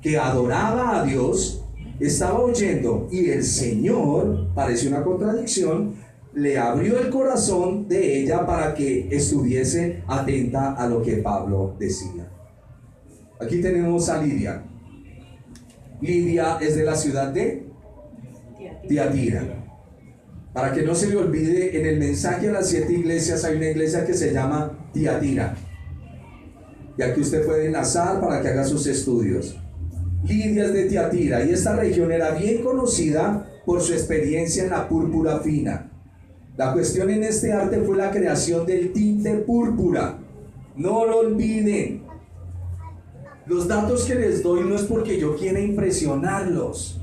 que adoraba a Dios, estaba oyendo, y el Señor, parece una contradicción, le abrió el corazón de ella para que estuviese atenta a lo que Pablo decía. Aquí tenemos a Lidia. Lidia es de la ciudad de Tiatira. Para que no se le olvide, en el mensaje a las 7 iglesias hay una iglesia que se llama Tiatira. Y aquí usted puede enlazar para que haga sus estudios. Lidia es de Tiatira, y esta región era bien conocida por su experiencia en la púrpura fina. La cuestión en este arte fue la creación del tinte púrpura. No lo olviden. Los datos que les doy no es porque yo quiera impresionarlos.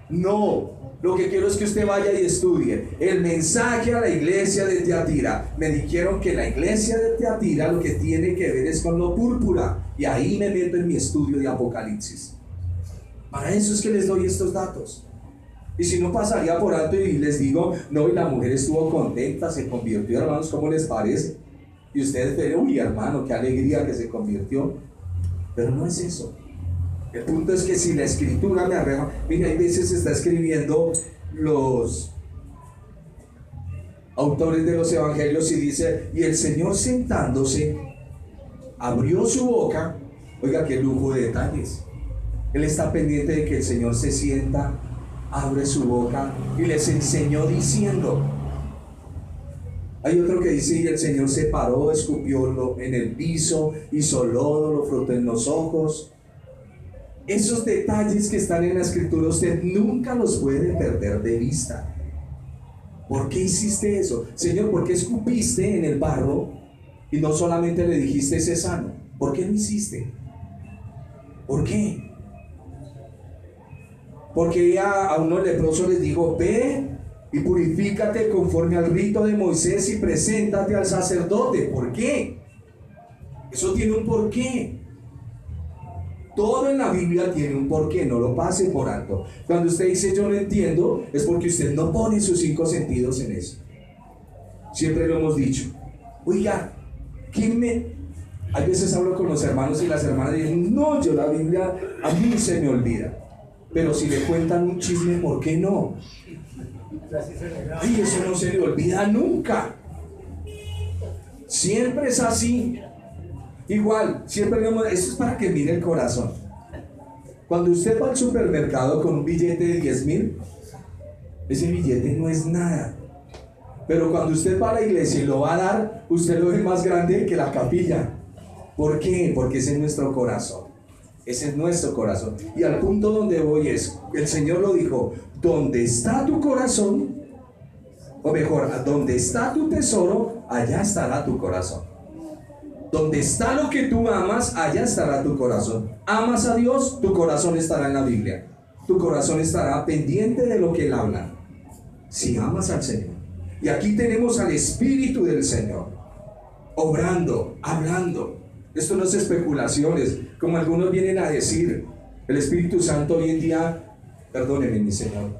No. Lo que quiero es que usted vaya y estudie el mensaje a la iglesia de Tiatira. Me dijeron que la iglesia de Tiatira lo que tiene que ver es con lo púrpura, y ahí me meto en mi estudio de Apocalipsis. Para eso es que les doy estos datos. Y si no, pasaría por alto y les digo, no, y la mujer estuvo contenta, se convirtió, hermanos, ¿cómo les parece? Y ustedes ven, uy, hermano, qué alegría que se convirtió. Pero no es eso. El punto es que si la escritura me arreja, mira, hay veces se está escribiendo los autores de los evangelios y dice, y el Señor sentándose, abrió su boca. Oiga, qué lujo de detalles. Él está pendiente de que el Señor se sienta, abre su boca y les enseñó diciendo. Hay otro que dice, y el Señor se paró, escupió en el piso, hizo lodo, lo frotó en los ojos. Esos detalles que están en la escritura usted nunca los puede perder de vista. ¿Por qué hiciste eso? Señor, ¿por qué escupiste en el barro y no solamente le dijiste sé sano? ¿Por qué lo hiciste? ¿Por qué? Porque a unos leprosos les dijo, ve y purifícate conforme al rito de Moisés y preséntate al sacerdote. ¿Por qué? Eso tiene un porqué. Todo en la Biblia tiene un porqué, no lo pase por alto. Cuando usted dice yo no entiendo, es porque usted no pone sus 5 sentidos en eso. Siempre lo hemos dicho. Oiga, hay veces hablo con los hermanos y las hermanas dicen, no, yo la Biblia a mí se me olvida. Pero si le cuentan un chisme, ¿por qué no? Ay, eso no se le olvida nunca. Siempre es así. Igual, siempre digamos, eso es para que mire el corazón. Cuando usted va al supermercado con un billete de 10,000, ese billete no es nada. Pero cuando usted va a la iglesia y lo va a dar, usted lo ve más grande que la capilla. ¿Por qué? Porque ese es nuestro corazón. Ese es nuestro corazón. Y al punto donde voy es, el Señor lo dijo, donde está tu corazón, o mejor, donde está tu tesoro, allá estará tu corazón. Donde está lo que tú amas, allá estará tu corazón. Amas a Dios, tu corazón estará en la Biblia. Tu corazón estará pendiente de lo que Él habla. Si amas al Señor. Y aquí tenemos al Espíritu del Señor, obrando, hablando. Esto no es especulaciones, como algunos vienen a decir. El Espíritu Santo hoy en día, perdóneme mi Señor,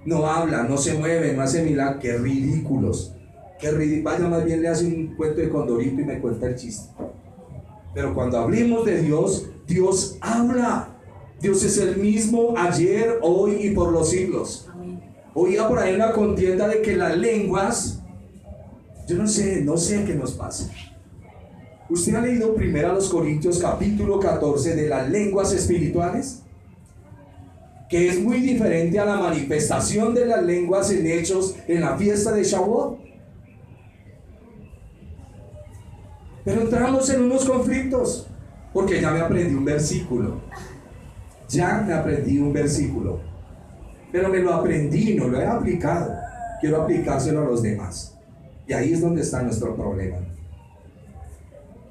no habla, no se mueve, no hace milagros. Qué ridículos. Vaya, más bien le hace un cuento de Condorito y me cuenta el chiste. Pero cuando hablemos de Dios, Dios habla. Dios es el mismo ayer, hoy y por los siglos. Oía por ahí una contienda de que las lenguas, yo no sé qué nos pasa. ¿Usted ha leído 1 Corintios capítulo 14 de las lenguas espirituales? Que es muy diferente a la manifestación de las lenguas en hechos en la fiesta de Shavuot. Pero entramos en unos conflictos, porque ya me aprendí un versículo. Pero me lo aprendí, no lo he aplicado. Quiero aplicárselo a los demás. Y ahí es donde está nuestro problema.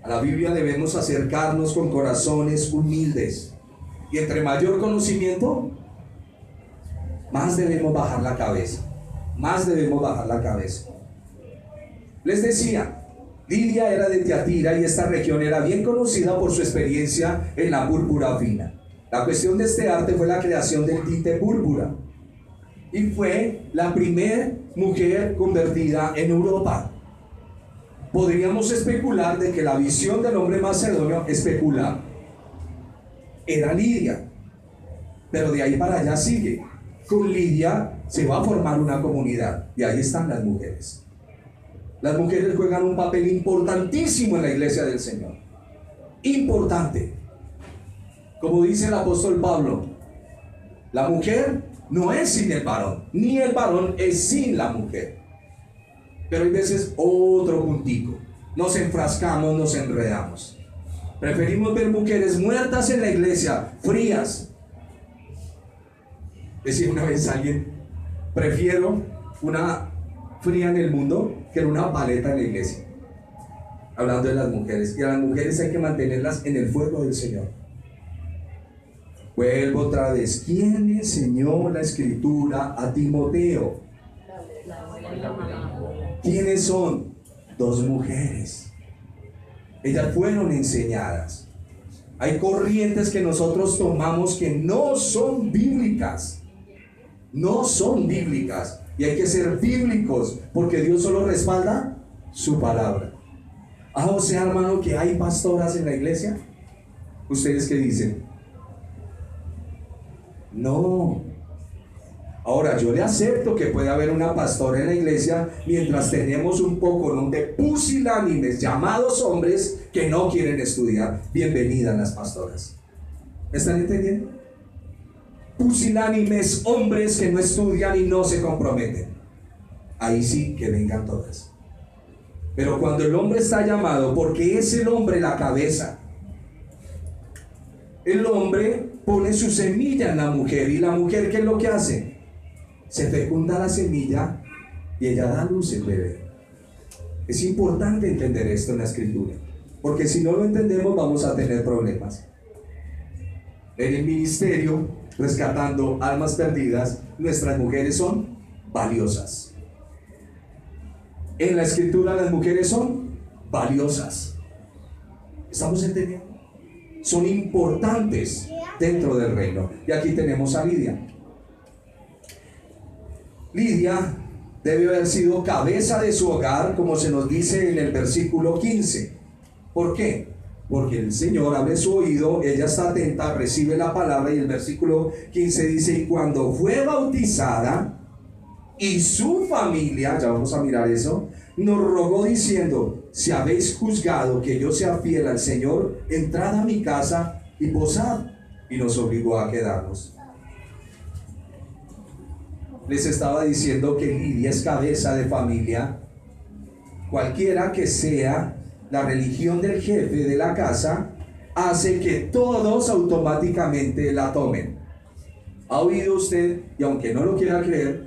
A la Biblia debemos acercarnos con corazones humildes. Y entre mayor conocimiento, más debemos bajar la cabeza. Más debemos bajar la cabeza. Les decía, Lidia era de Tiatira y esta región era bien conocida por su experiencia en la púrpura fina. La cuestión de este arte fue la creación del tinte púrpura. Y fue la primera mujer convertida en Europa. Podríamos especular de que la visión del hombre macedonio era Lidia, pero de ahí para allá sigue. Con Lidia se va a formar una comunidad y ahí están las mujeres. Las mujeres juegan un papel importantísimo en la iglesia del Señor. Importante. Como dice el apóstol Pablo, la mujer no es sin el varón, ni el varón es sin la mujer. Pero hay veces otro puntico. Nos enfrascamos, nos enredamos. Preferimos ver mujeres muertas en la iglesia, frías. Decía una vez alguien, prefiero una fría en el mundo que una paleta en la iglesia. Hablando de las mujeres. Y a las mujeres hay que mantenerlas en el fuego del Señor. Vuelvo otra vez. ¿Quién enseñó la escritura a Timoteo? ¿Quiénes son? 2 mujeres. Ellas fueron enseñadas. Hay corrientes que nosotros tomamos que no son bíblicas. No son bíblicas. Y hay que ser bíblicos porque Dios solo respalda su palabra. O sea, hermano, que hay pastoras en la iglesia. ¿Ustedes qué dicen? No. Ahora, yo le acepto que puede haber una pastora en la iglesia mientras tenemos un poco de pusilánimes llamados hombres que no quieren estudiar. Bienvenidas las pastoras. ¿Me están entendiendo? Pusilánimes hombres que no estudian y no se comprometen. Ahí sí que vengan todas. Pero cuando el hombre está llamado, porque es el hombre la cabeza, el hombre pone su semilla en la mujer. ¿Y la mujer qué es lo que hace? Se fecunda la semilla y ella da luz el bebé. Es importante entender esto en la escritura, porque si no lo entendemos vamos a tener problemas. En el ministerio, rescatando almas perdidas, nuestras mujeres son valiosas. En la escritura las mujeres son valiosas. ¿Estamos entendiendo? Son importantes dentro del reino. Y aquí tenemos a Lidia. Lidia debe haber sido cabeza de su hogar, como se nos dice en el versículo 15. ¿Por qué? Porque el Señor abre su oído, ella está atenta, recibe la palabra, y el versículo 15 dice: y cuando fue bautizada y su familia, ya vamos a mirar eso, nos rogó diciendo: si habéis juzgado que yo sea fiel al Señor, entrad a mi casa y posad. Y nos obligó a quedarnos. Les estaba diciendo que Lidia es cabeza de familia. Cualquiera que sea la religión del jefe de la casa, hace que todos automáticamente la tomen. ¿Ha oído usted? Y aunque no lo quiera creer,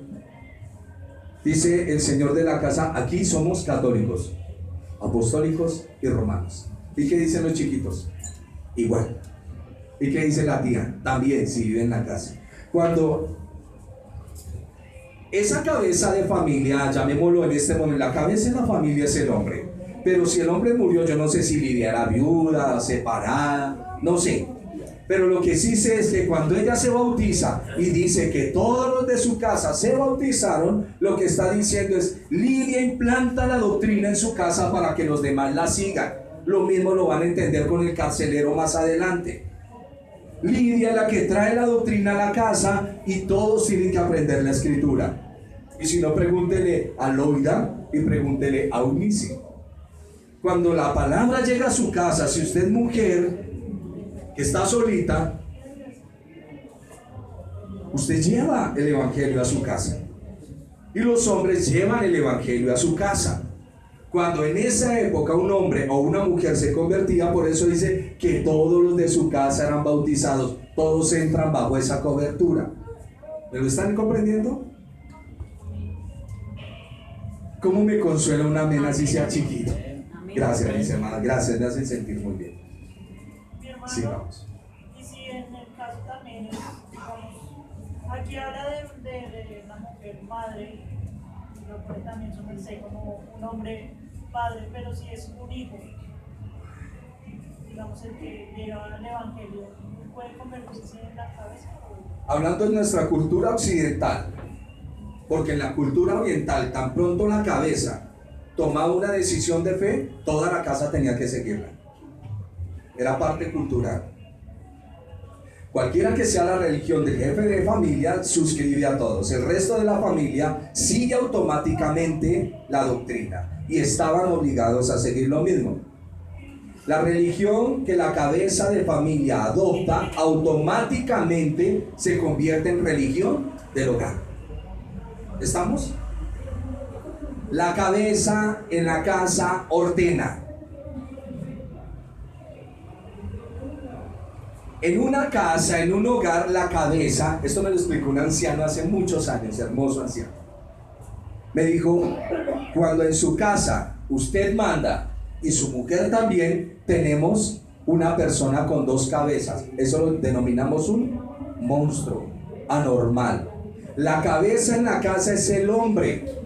dice el señor de la casa: aquí somos católicos, apostólicos y romanos. ¿Y qué dicen los chiquitos? Igual. ¿Y qué dice la tía? También, si vive en la casa. Cuando esa cabeza de familia, llamémoslo en este momento, la cabeza de la familia es el hombre. Pero si el hombre murió, yo no sé si Lidia era viuda, separada, no sé. Pero lo que sí sé es que cuando ella se bautiza y dice que todos los de su casa se bautizaron, lo que está diciendo es: Lidia implanta la doctrina en su casa para que los demás la sigan. Lo mismo lo van a entender con el carcelero más adelante. Lidia es la que trae la doctrina a la casa y todos tienen que aprender la escritura. Y si no, pregúntele a Loida y pregúntele a Eunice. Cuando la palabra llega a su casa, si usted es mujer que está solita, usted lleva el evangelio a su casa. Y los hombres llevan el evangelio a su casa. Cuando en esa época un hombre o una mujer se convertía, por eso dice que todos los de su casa eran bautizados. Todos entran bajo esa cobertura. ¿Me lo están comprendiendo? ¿Cómo me consuela un amén así sea chiquito? Gracias, mis hermanas, gracias, me hacen sentir muy bien. Mi hermano, Sigamos. y si en el caso también, digamos, aquí habla de una mujer madre, lo pone también su merced como un hombre padre, pero si es un hijo, digamos, el que lleva el evangelio, ¿puede convertirse en la cabeza? Hablando de nuestra cultura occidental, porque en la cultura oriental, tan pronto la cabeza tomaba una decisión de fe, toda la casa tenía que seguirla. Era parte cultural. Cualquiera que sea la religión del jefe de familia, suscribe a todos. El resto de la familia sigue automáticamente la doctrina y estaban obligados a seguir lo mismo. La religión que la cabeza de familia adopta automáticamente se convierte en religión del hogar. ¿Estamos? La cabeza en la casa ordena. En una casa, en un hogar, la cabeza, esto me lo explicó un anciano hace muchos años, hermoso anciano. Me dijo, cuando en su casa usted manda y su mujer también, tenemos una persona con dos cabezas. Eso lo denominamos un monstruo anormal. La cabeza en la casa es el hombre,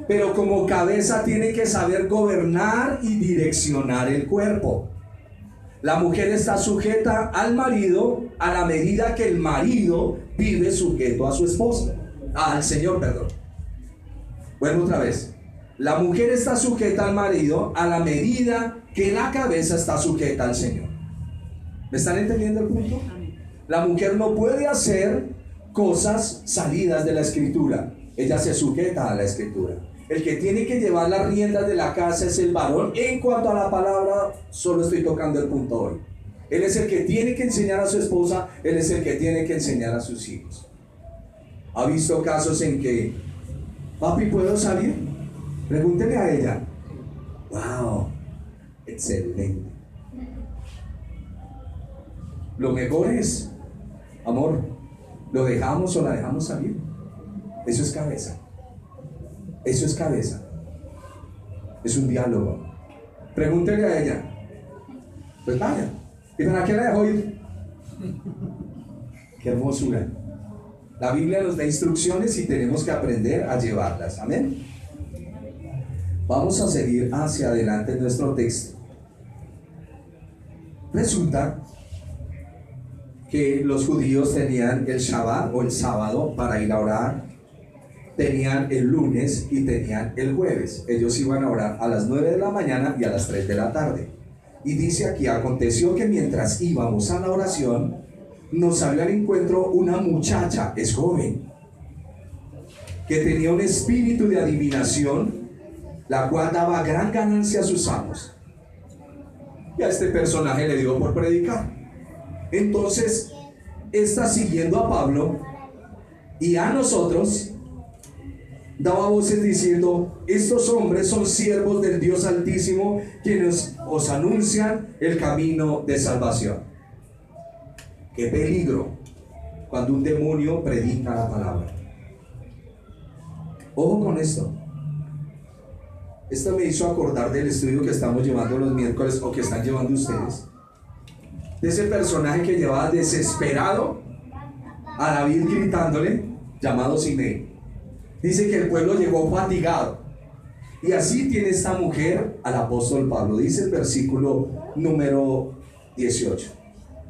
pero como cabeza tiene que saber gobernar y direccionar el cuerpo. La mujer está sujeta al marido a la medida que el marido vive sujeto a su esposa, al Señor, perdón. Bueno, otra vez. La mujer está sujeta al marido a la medida que la cabeza está sujeta al Señor. ¿Me están entendiendo el punto? La mujer no puede hacer cosas salidas de la Escritura. Ella se sujeta a la Escritura. El que tiene que llevar las riendas de la casa es el varón. En cuanto a la palabra, solo estoy tocando el punto hoy. Él es el que tiene que enseñar a su esposa, él es el que tiene que enseñar a sus hijos. ¿Ha visto casos en que, papi, ¿puedo salir? Pregúntele a ella. Wow, excelente. Lo mejor es, amor, ¿lo dejamos o la dejamos salir? Eso es cabeza. Eso es cabeza. Es un diálogo. Pregúntele a ella. Pues vaya. ¿Y para qué la dejó ir? Qué hermosura. La Biblia nos da instrucciones y tenemos que aprender a llevarlas. Amén. Vamos a seguir hacia adelante en nuestro texto. Resulta que los judíos tenían el Shabbat o el sábado para ir a orar. Tenían el lunes y tenían el jueves. Ellos iban a orar a las 9 de la mañana y a las 3 de la tarde. Y dice aquí, aconteció que mientras íbamos a la oración, nos salió al encuentro una muchacha, es joven, que tenía un espíritu de adivinación, la cual daba gran ganancia a sus amos. Y a este personaje le dio por predicar. Entonces, está siguiendo a Pablo y a nosotros, daba voces diciendo, estos hombres son siervos del Dios Altísimo, quienes os anuncian el camino de salvación. Qué peligro cuando un demonio predica la palabra. Ojo con esto. Esto me hizo acordar del estudio que estamos llevando los miércoles, o que están llevando ustedes, de ese personaje que llevaba desesperado a David gritándole, llamado Simei. Dice que el pueblo llegó fatigado. Y así tiene esta mujer al apóstol Pablo. Dice el versículo número 18.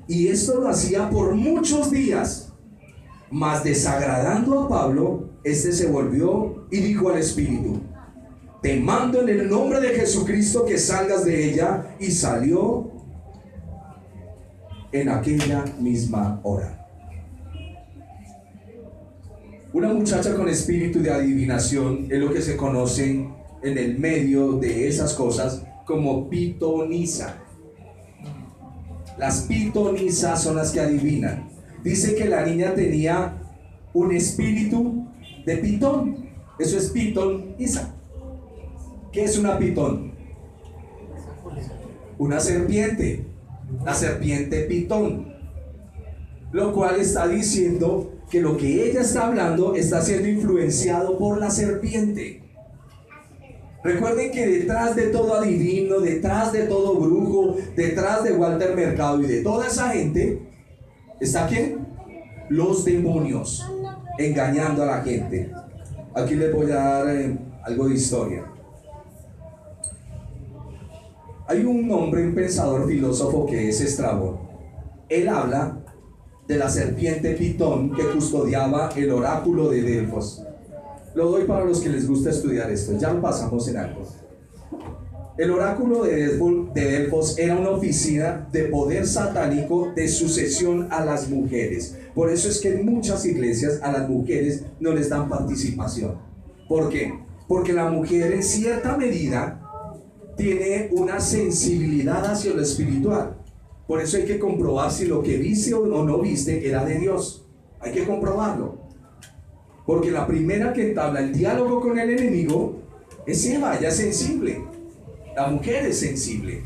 Y esto lo hacía por muchos días. Mas desagradando a Pablo, este se volvió y dijo al espíritu, te mando en el nombre de Jesucristo que salgas de ella. Y salió en aquella misma hora. Una muchacha con espíritu de adivinación es lo que se conoce en el medio de esas cosas como pitonisa. Las pitonisas son las que adivinan. Dice que la niña tenía un espíritu de pitón. Eso es pitonisa. ¿Qué es una pitón? Una serpiente. La serpiente pitón. Lo cual está diciendo que lo que ella está hablando está siendo influenciado por la serpiente. Recuerden que detrás de todo adivino, detrás de todo brujo, detrás de Walter Mercado y de toda esa gente, ¿está quién? Los demonios, engañando a la gente. Aquí les voy a dar algo de historia. Hay un hombre, un pensador filósofo que es Estrabón. Él habla de la serpiente Pitón que custodiaba el oráculo de Delfos. Lo doy para los que les gusta estudiar esto, ya lo pasamos en algo. El oráculo de Delfos era una oficina de poder satánico de sucesión a las mujeres. Por eso es que en muchas iglesias a las mujeres no les dan participación. ¿Por qué? Porque la mujer en cierta medida tiene una sensibilidad hacia lo espiritual. Por eso hay que comprobar si lo que viste o no viste era de Dios. Hay que comprobarlo. Porque la primera que entabla el diálogo con el enemigo es Eva, ella es sensible. La mujer es sensible.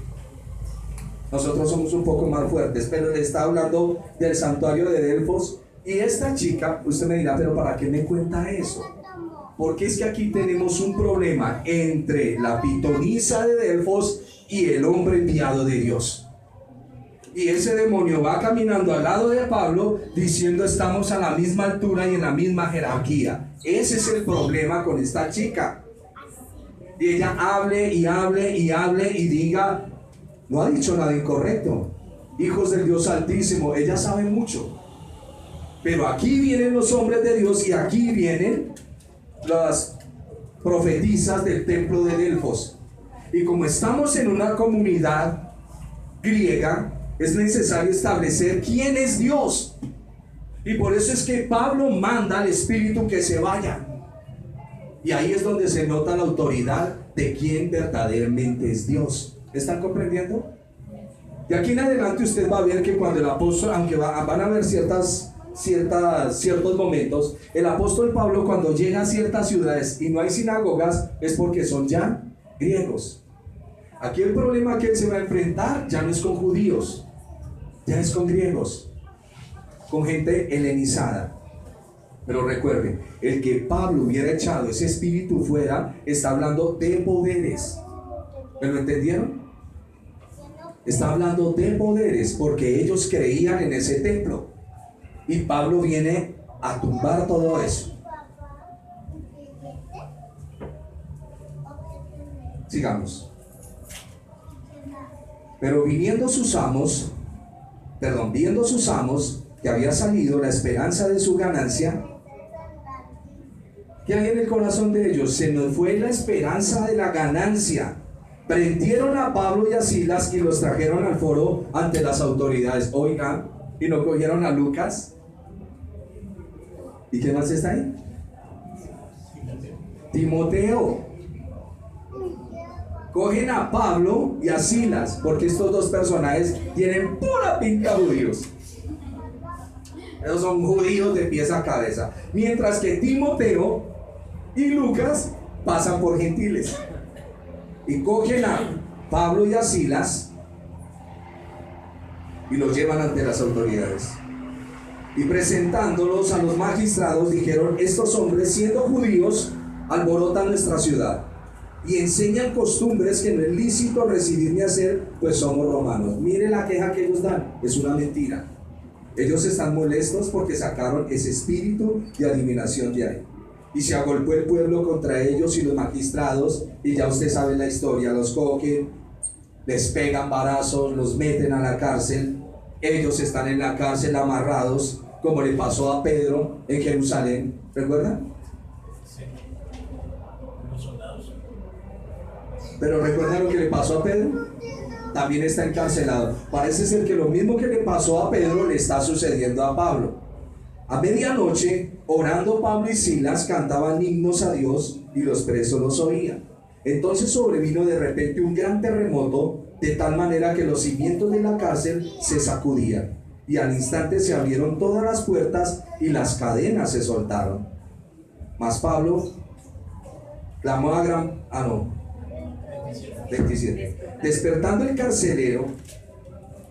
Nosotros somos un poco más fuertes, pero le está hablando del santuario de Delfos. Y esta chica, usted me dirá, pero ¿para qué me cuenta eso? Porque es que aquí tenemos un problema entre la pitonisa de Delfos y el hombre enviado de Dios. Y ese demonio va caminando al lado de Pablo diciendo estamos a la misma altura y en la misma jerarquía. Ese es el problema con esta chica. Y ella hable y hable y hable y diga, no ha dicho nada incorrecto. Hijos del Dios Altísimo, ella sabe mucho. Pero aquí vienen los hombres de Dios y aquí vienen las profetisas del templo de Delfos. Y como estamos en una comunidad griega, es necesario establecer quién es Dios. Y por eso es que Pablo manda al Espíritu que se vaya. Y ahí es donde se nota la autoridad de quién verdaderamente es Dios. ¿Están comprendiendo? De aquí en adelante usted va a ver que cuando el apóstol, aunque van a haber ciertos momentos, el apóstol Pablo cuando llega a ciertas ciudades y no hay sinagogas es porque son ya griegos. Aquí el problema que él se va a enfrentar ya no es con judíos, ya es con griegos, con gente helenizada. Pero recuerden, el que Pablo hubiera echado ese espíritu fuera, está hablando de poderes. ¿Me lo entendieron? Está hablando de poderes porque ellos creían en ese templo. Y Pablo viene a tumbar todo eso. Sigamos. Pero viendo sus amos que había salido la esperanza de su ganancia, ¿qué hay en el corazón de ellos? Se nos fue la esperanza de la ganancia. Prendieron a Pablo y a Silas y los trajeron al foro ante las autoridades. Oigan, y no cogieron a Lucas. ¿Y qué más está ahí? Timoteo. Cogen a Pablo y a Silas, porque estos dos personajes tienen pura pinta judíos. Ellos son judíos de pies a cabeza. Mientras que Timoteo y Lucas pasan por gentiles. Y cogen a Pablo y a Silas y los llevan ante las autoridades. Y presentándolos a los magistrados dijeron, estos hombres siendo judíos alborotan nuestra ciudad y enseñan costumbres que no es lícito recibir ni hacer, pues somos romanos. Mire la queja que ellos dan, es una mentira. Ellos están molestos porque sacaron ese espíritu de adivinación de ahí. Y se agolpó el pueblo contra ellos y los magistrados, y ya usted sabe la historia, los cogen, les pegan varazos, los meten a la cárcel. Ellos están en la cárcel amarrados, como le pasó a Pedro en Jerusalén. ¿Recuerdan? Sí. Los soldados. Pero ¿recuerdan lo que le pasó a Pedro? También está encarcelado. Parece ser que lo mismo que le pasó a Pedro le está sucediendo a Pablo. A medianoche, orando Pablo y Silas cantaban himnos a Dios y los presos los oían. Entonces sobrevino de repente un gran terremoto, de tal manera que los cimientos de la cárcel se sacudían. Y al instante se abrieron todas las puertas y las cadenas se soltaron. Mas Pablo clamó a gran... 27. Despertando el carcelero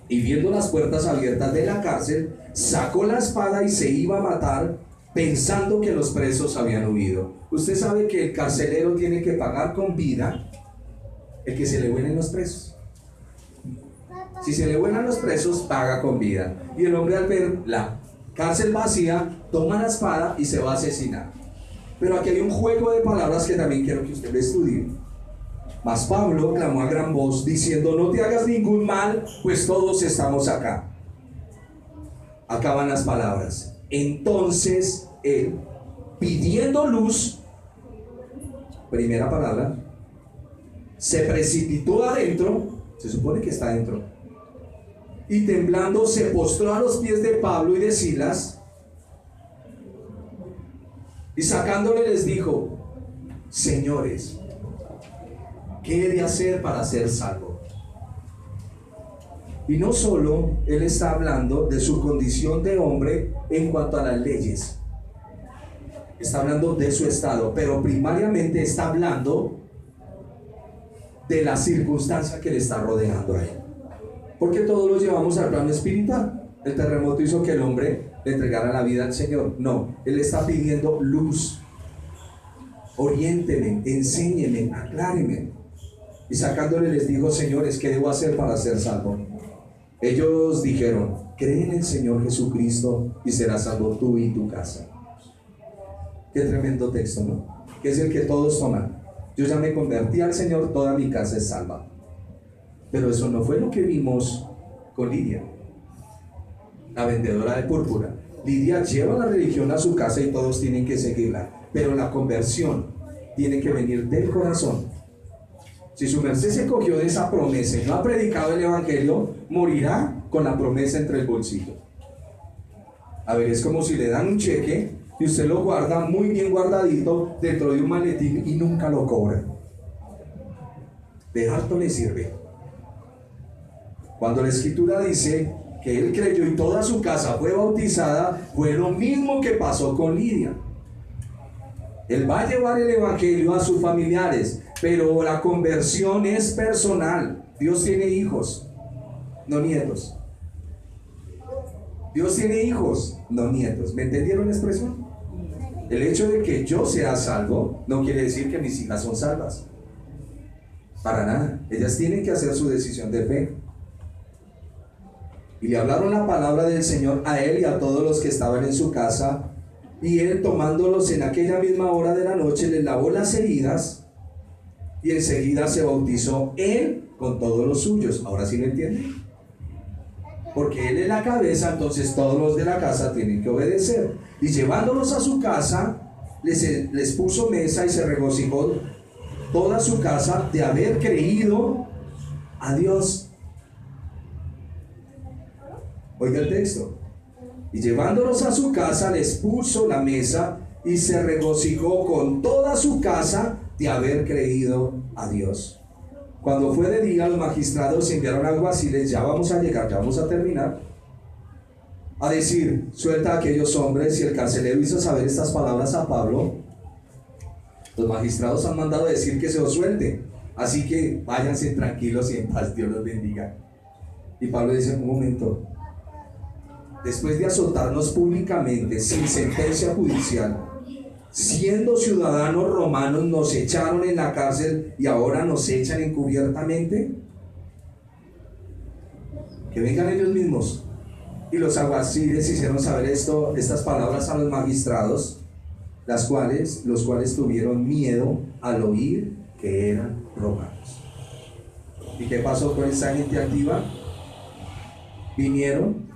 y viendo las puertas abiertas de la cárcel, sacó la espada y se iba a matar, pensando que los presos habían huido. Usted sabe que el carcelero tiene que pagar con vida el que se le vuelen los presos. Si se le vuelan los presos, paga con vida. Y el hombre, al ver la cárcel vacía, toma la espada y se va a asesinar. Pero aquí hay un juego de palabras que también quiero que usted estudie. Mas Pablo clamó a gran voz diciendo: no te hagas ningún mal, pues todos estamos acá. Acaban las palabras. Entonces él, pidiendo luz, primera palabra, se precipitó adentro, se supone que está adentro, y temblando se postró a los pies de Pablo y de Silas, y sacándole les dijo: señores, ¿qué he de hacer para ser salvo? Y no solo él está hablando de su condición de hombre en cuanto a las leyes, está hablando de su estado, pero primariamente está hablando de la circunstancia que le está rodeando a él, porque todos lo llevamos al plano espiritual. El terremoto hizo que el hombre le entregara la vida al Señor. No, él está pidiendo luz. Oriénteme, enséñeme, acláreme. Y sacándole les dijo: señores, ¿qué debo hacer para ser salvo? Ellos dijeron: cree en el Señor Jesucristo y serás salvo tú y tu casa. Qué tremendo texto, ¿no? Que es el que todos toman. Yo ya me convertí al Señor, toda mi casa es salva. Pero eso no fue lo que vimos con Lidia, la vendedora de púrpura. Lidia lleva la religión a su casa y todos tienen que seguirla, pero la conversión tiene que venir del corazón. Si su merced se cogió de esa promesa y no ha predicado el evangelio, morirá con la promesa entre el bolsillo. A ver, es como si le dan un cheque y usted lo guarda muy bien guardadito dentro de un maletín y nunca lo cobra. De harto le sirve. Cuando la escritura dice que él creyó y toda su casa fue bautizada, fue lo mismo que pasó con Lidia. Él va a llevar el evangelio a sus familiares, pero la conversión es personal. Dios tiene hijos, no nietos. Dios tiene hijos, no nietos. ¿Me entendieron la expresión? El hecho de que yo sea salvo no quiere decir que mis hijas son salvas. Para nada. Ellas tienen que hacer su decisión de fe. Y le hablaron la palabra del Señor a él y a todos los que estaban en su casa. Y él, tomándolos en aquella misma hora de la noche, les lavó las heridas y enseguida se bautizó él con todos los suyos. Ahora sí lo entienden. Porque él es la cabeza, entonces todos los de la casa tienen que obedecer. Y llevándolos a su casa, les puso mesa y se regocijó toda su casa de haber creído a Dios. Oiga el texto. Y llevándolos a su casa, les puso la mesa y se regocijó con toda su casa de haber creído a Dios. Cuando fue de día, los magistrados enviaron alguaciles, ya vamos a llegar, ya vamos a terminar, a decir: suelta a aquellos hombres. Y el carcelero hizo saber estas palabras a Pablo. Los magistrados han mandado decir que se os suelte, así que váyanse tranquilos y en paz, Dios los bendiga. Y Pablo dice: un momento, después de azotarnos públicamente, sin sentencia judicial, siendo ciudadanos romanos, nos echaron en la cárcel y ahora nos echan encubiertamente. Que vengan ellos mismos. Y los alguaciles hicieron saber estas palabras a los magistrados, los cuales tuvieron miedo al oír que eran romanos. ¿Y qué pasó con esa gente activa? Vinieron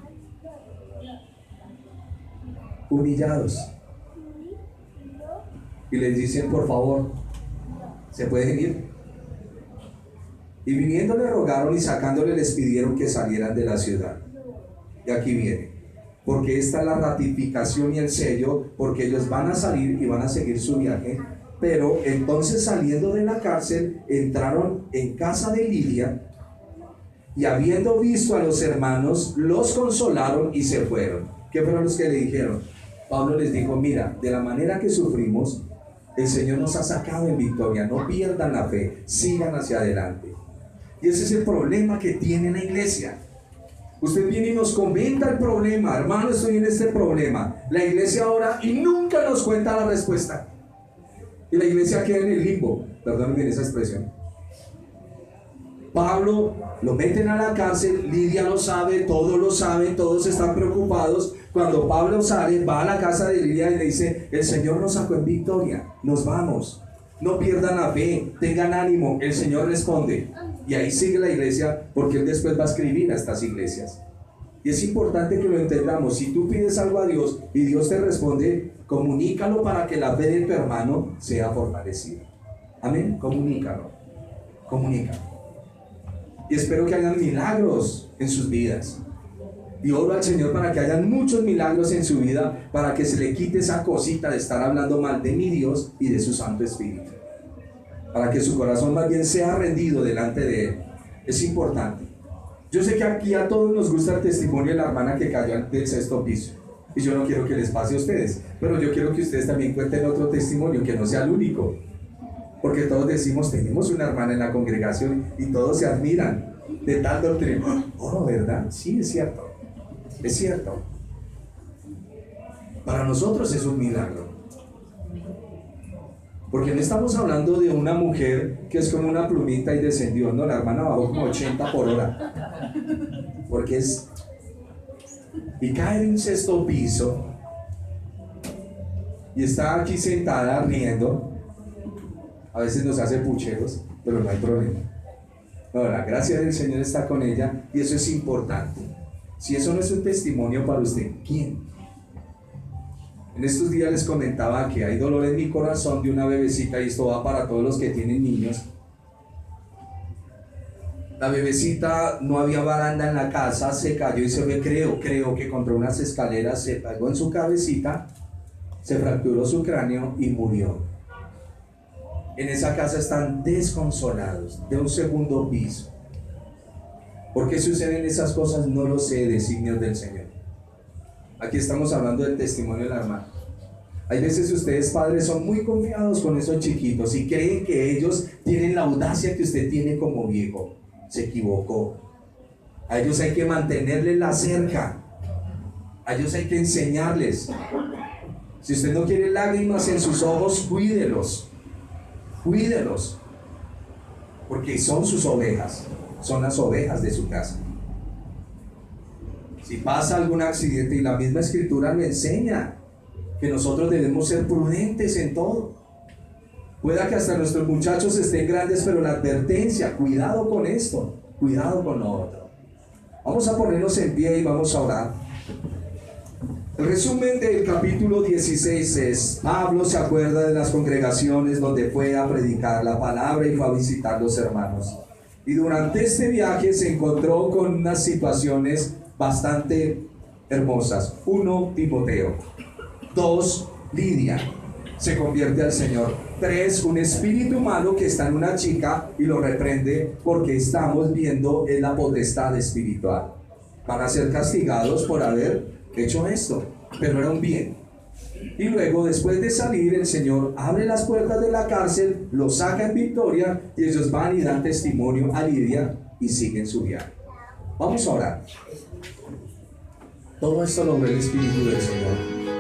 humillados y les dicen: por favor, ¿se pueden ir? Y viniendo le rogaron y sacándole les pidieron que salieran de la ciudad. Y aquí viene, porque esta es la ratificación y el sello, porque ellos van a salir y van a seguir su viaje. Pero entonces, saliendo de la cárcel, entraron en casa de Lidia, y habiendo visto a los hermanos, los consolaron y se fueron. ¿Qué fueron los que le dijeron? Pablo les dijo: mira, de la manera que sufrimos, el Señor nos ha sacado en victoria, no pierdan la fe, sigan hacia adelante. Y ese es el problema que tiene la iglesia. Usted viene y nos comenta el problema, hermano, estoy en este problema. La iglesia ora y nunca nos cuenta la respuesta. Y la iglesia queda en el limbo, perdónenme esa expresión. Pablo lo meten a la cárcel, Lidia lo sabe, todos están preocupados. Cuando Pablo sale, va a la casa de Lidia y le dice: el Señor nos sacó en victoria, nos vamos, no pierdan la fe, tengan ánimo. El Señor responde, y ahí sigue la iglesia, porque él después va a escribir a estas iglesias. Y es importante que lo entendamos. Si tú pides algo a Dios y Dios te responde, comunícalo para que la fe de tu hermano sea fortalecida. Amén, comunícalo. Y espero que hayan milagros en sus vidas. Y oro al Señor para que hayan muchos milagros en su vida, para que se le quite esa cosita de estar hablando mal de mi Dios y de su Santo Espíritu, para que su corazón más bien sea rendido delante de Él. Es importante. Yo sé que aquí a todos nos gusta el testimonio de la hermana que cayó del 6º piso, y yo no quiero que les pase a ustedes, pero yo quiero que ustedes también cuenten otro testimonio, que no sea el único, porque todos decimos: tenemos una hermana en la congregación, y todos se admiran de tal doctrina. Oh, ¿verdad? Sí, es cierto. Es cierto. Para nosotros es un milagro, porque no estamos hablando de una mujer que es como una plumita y descendió. No, la hermana bajó como 80 por hora, porque es, y cae de un 6º piso y está aquí sentada riendo. A veces nos hace pucheros, pero no hay problema. No, la gracia del Señor está con ella, y eso es importante. Si eso no es un testimonio para usted, ¿quién? En estos días les comentaba que hay dolor en mi corazón de una bebecita, y esto va para todos los que tienen niños. La bebecita, no había baranda en la casa, se cayó y se fue, creo que contra unas escaleras, se pegó en su cabecita, se fracturó su cráneo y murió. En esa casa están desconsolados, de un 2º piso. ¿Por qué suceden esas cosas? No lo sé, designios del Señor. Aquí estamos hablando del testimonio de la hermana. Hay veces ustedes, padres, son muy confiados con esos chiquitos y creen que ellos tienen la audacia que usted tiene como viejo. Se equivocó. A ellos hay que mantenerles la cerca. A ellos hay que enseñarles. Si usted no quiere lágrimas en sus ojos, cuídelos. Porque son sus ovejas. Son las ovejas de su casa. Si pasa algún accidente, y la misma escritura lo enseña, que nosotros debemos ser prudentes en todo. Pueda que hasta nuestros muchachos estén grandes, pero la advertencia: cuidado con esto, cuidado con lo otro. Vamos a ponernos en pie y vamos a orar. El resumen del capítulo 16 es: Pablo se acuerda de las congregaciones donde fue a predicar la palabra y fue a visitar los hermanos. Y durante este viaje se encontró con unas situaciones bastante hermosas. 1, Timoteo. 2, Lidia se convierte al Señor. 3, un espíritu malo que está en una chica y lo reprende, porque estamos viendo en la potestad espiritual. Van a ser castigados por haber hecho esto, pero era un bien. Y luego, después de salir, el Señor abre las puertas de la cárcel, los saca en victoria, y ellos van y dan testimonio a Lidia y siguen su viaje. Vamos a orar. Todo esto lo ve el Espíritu del Señor.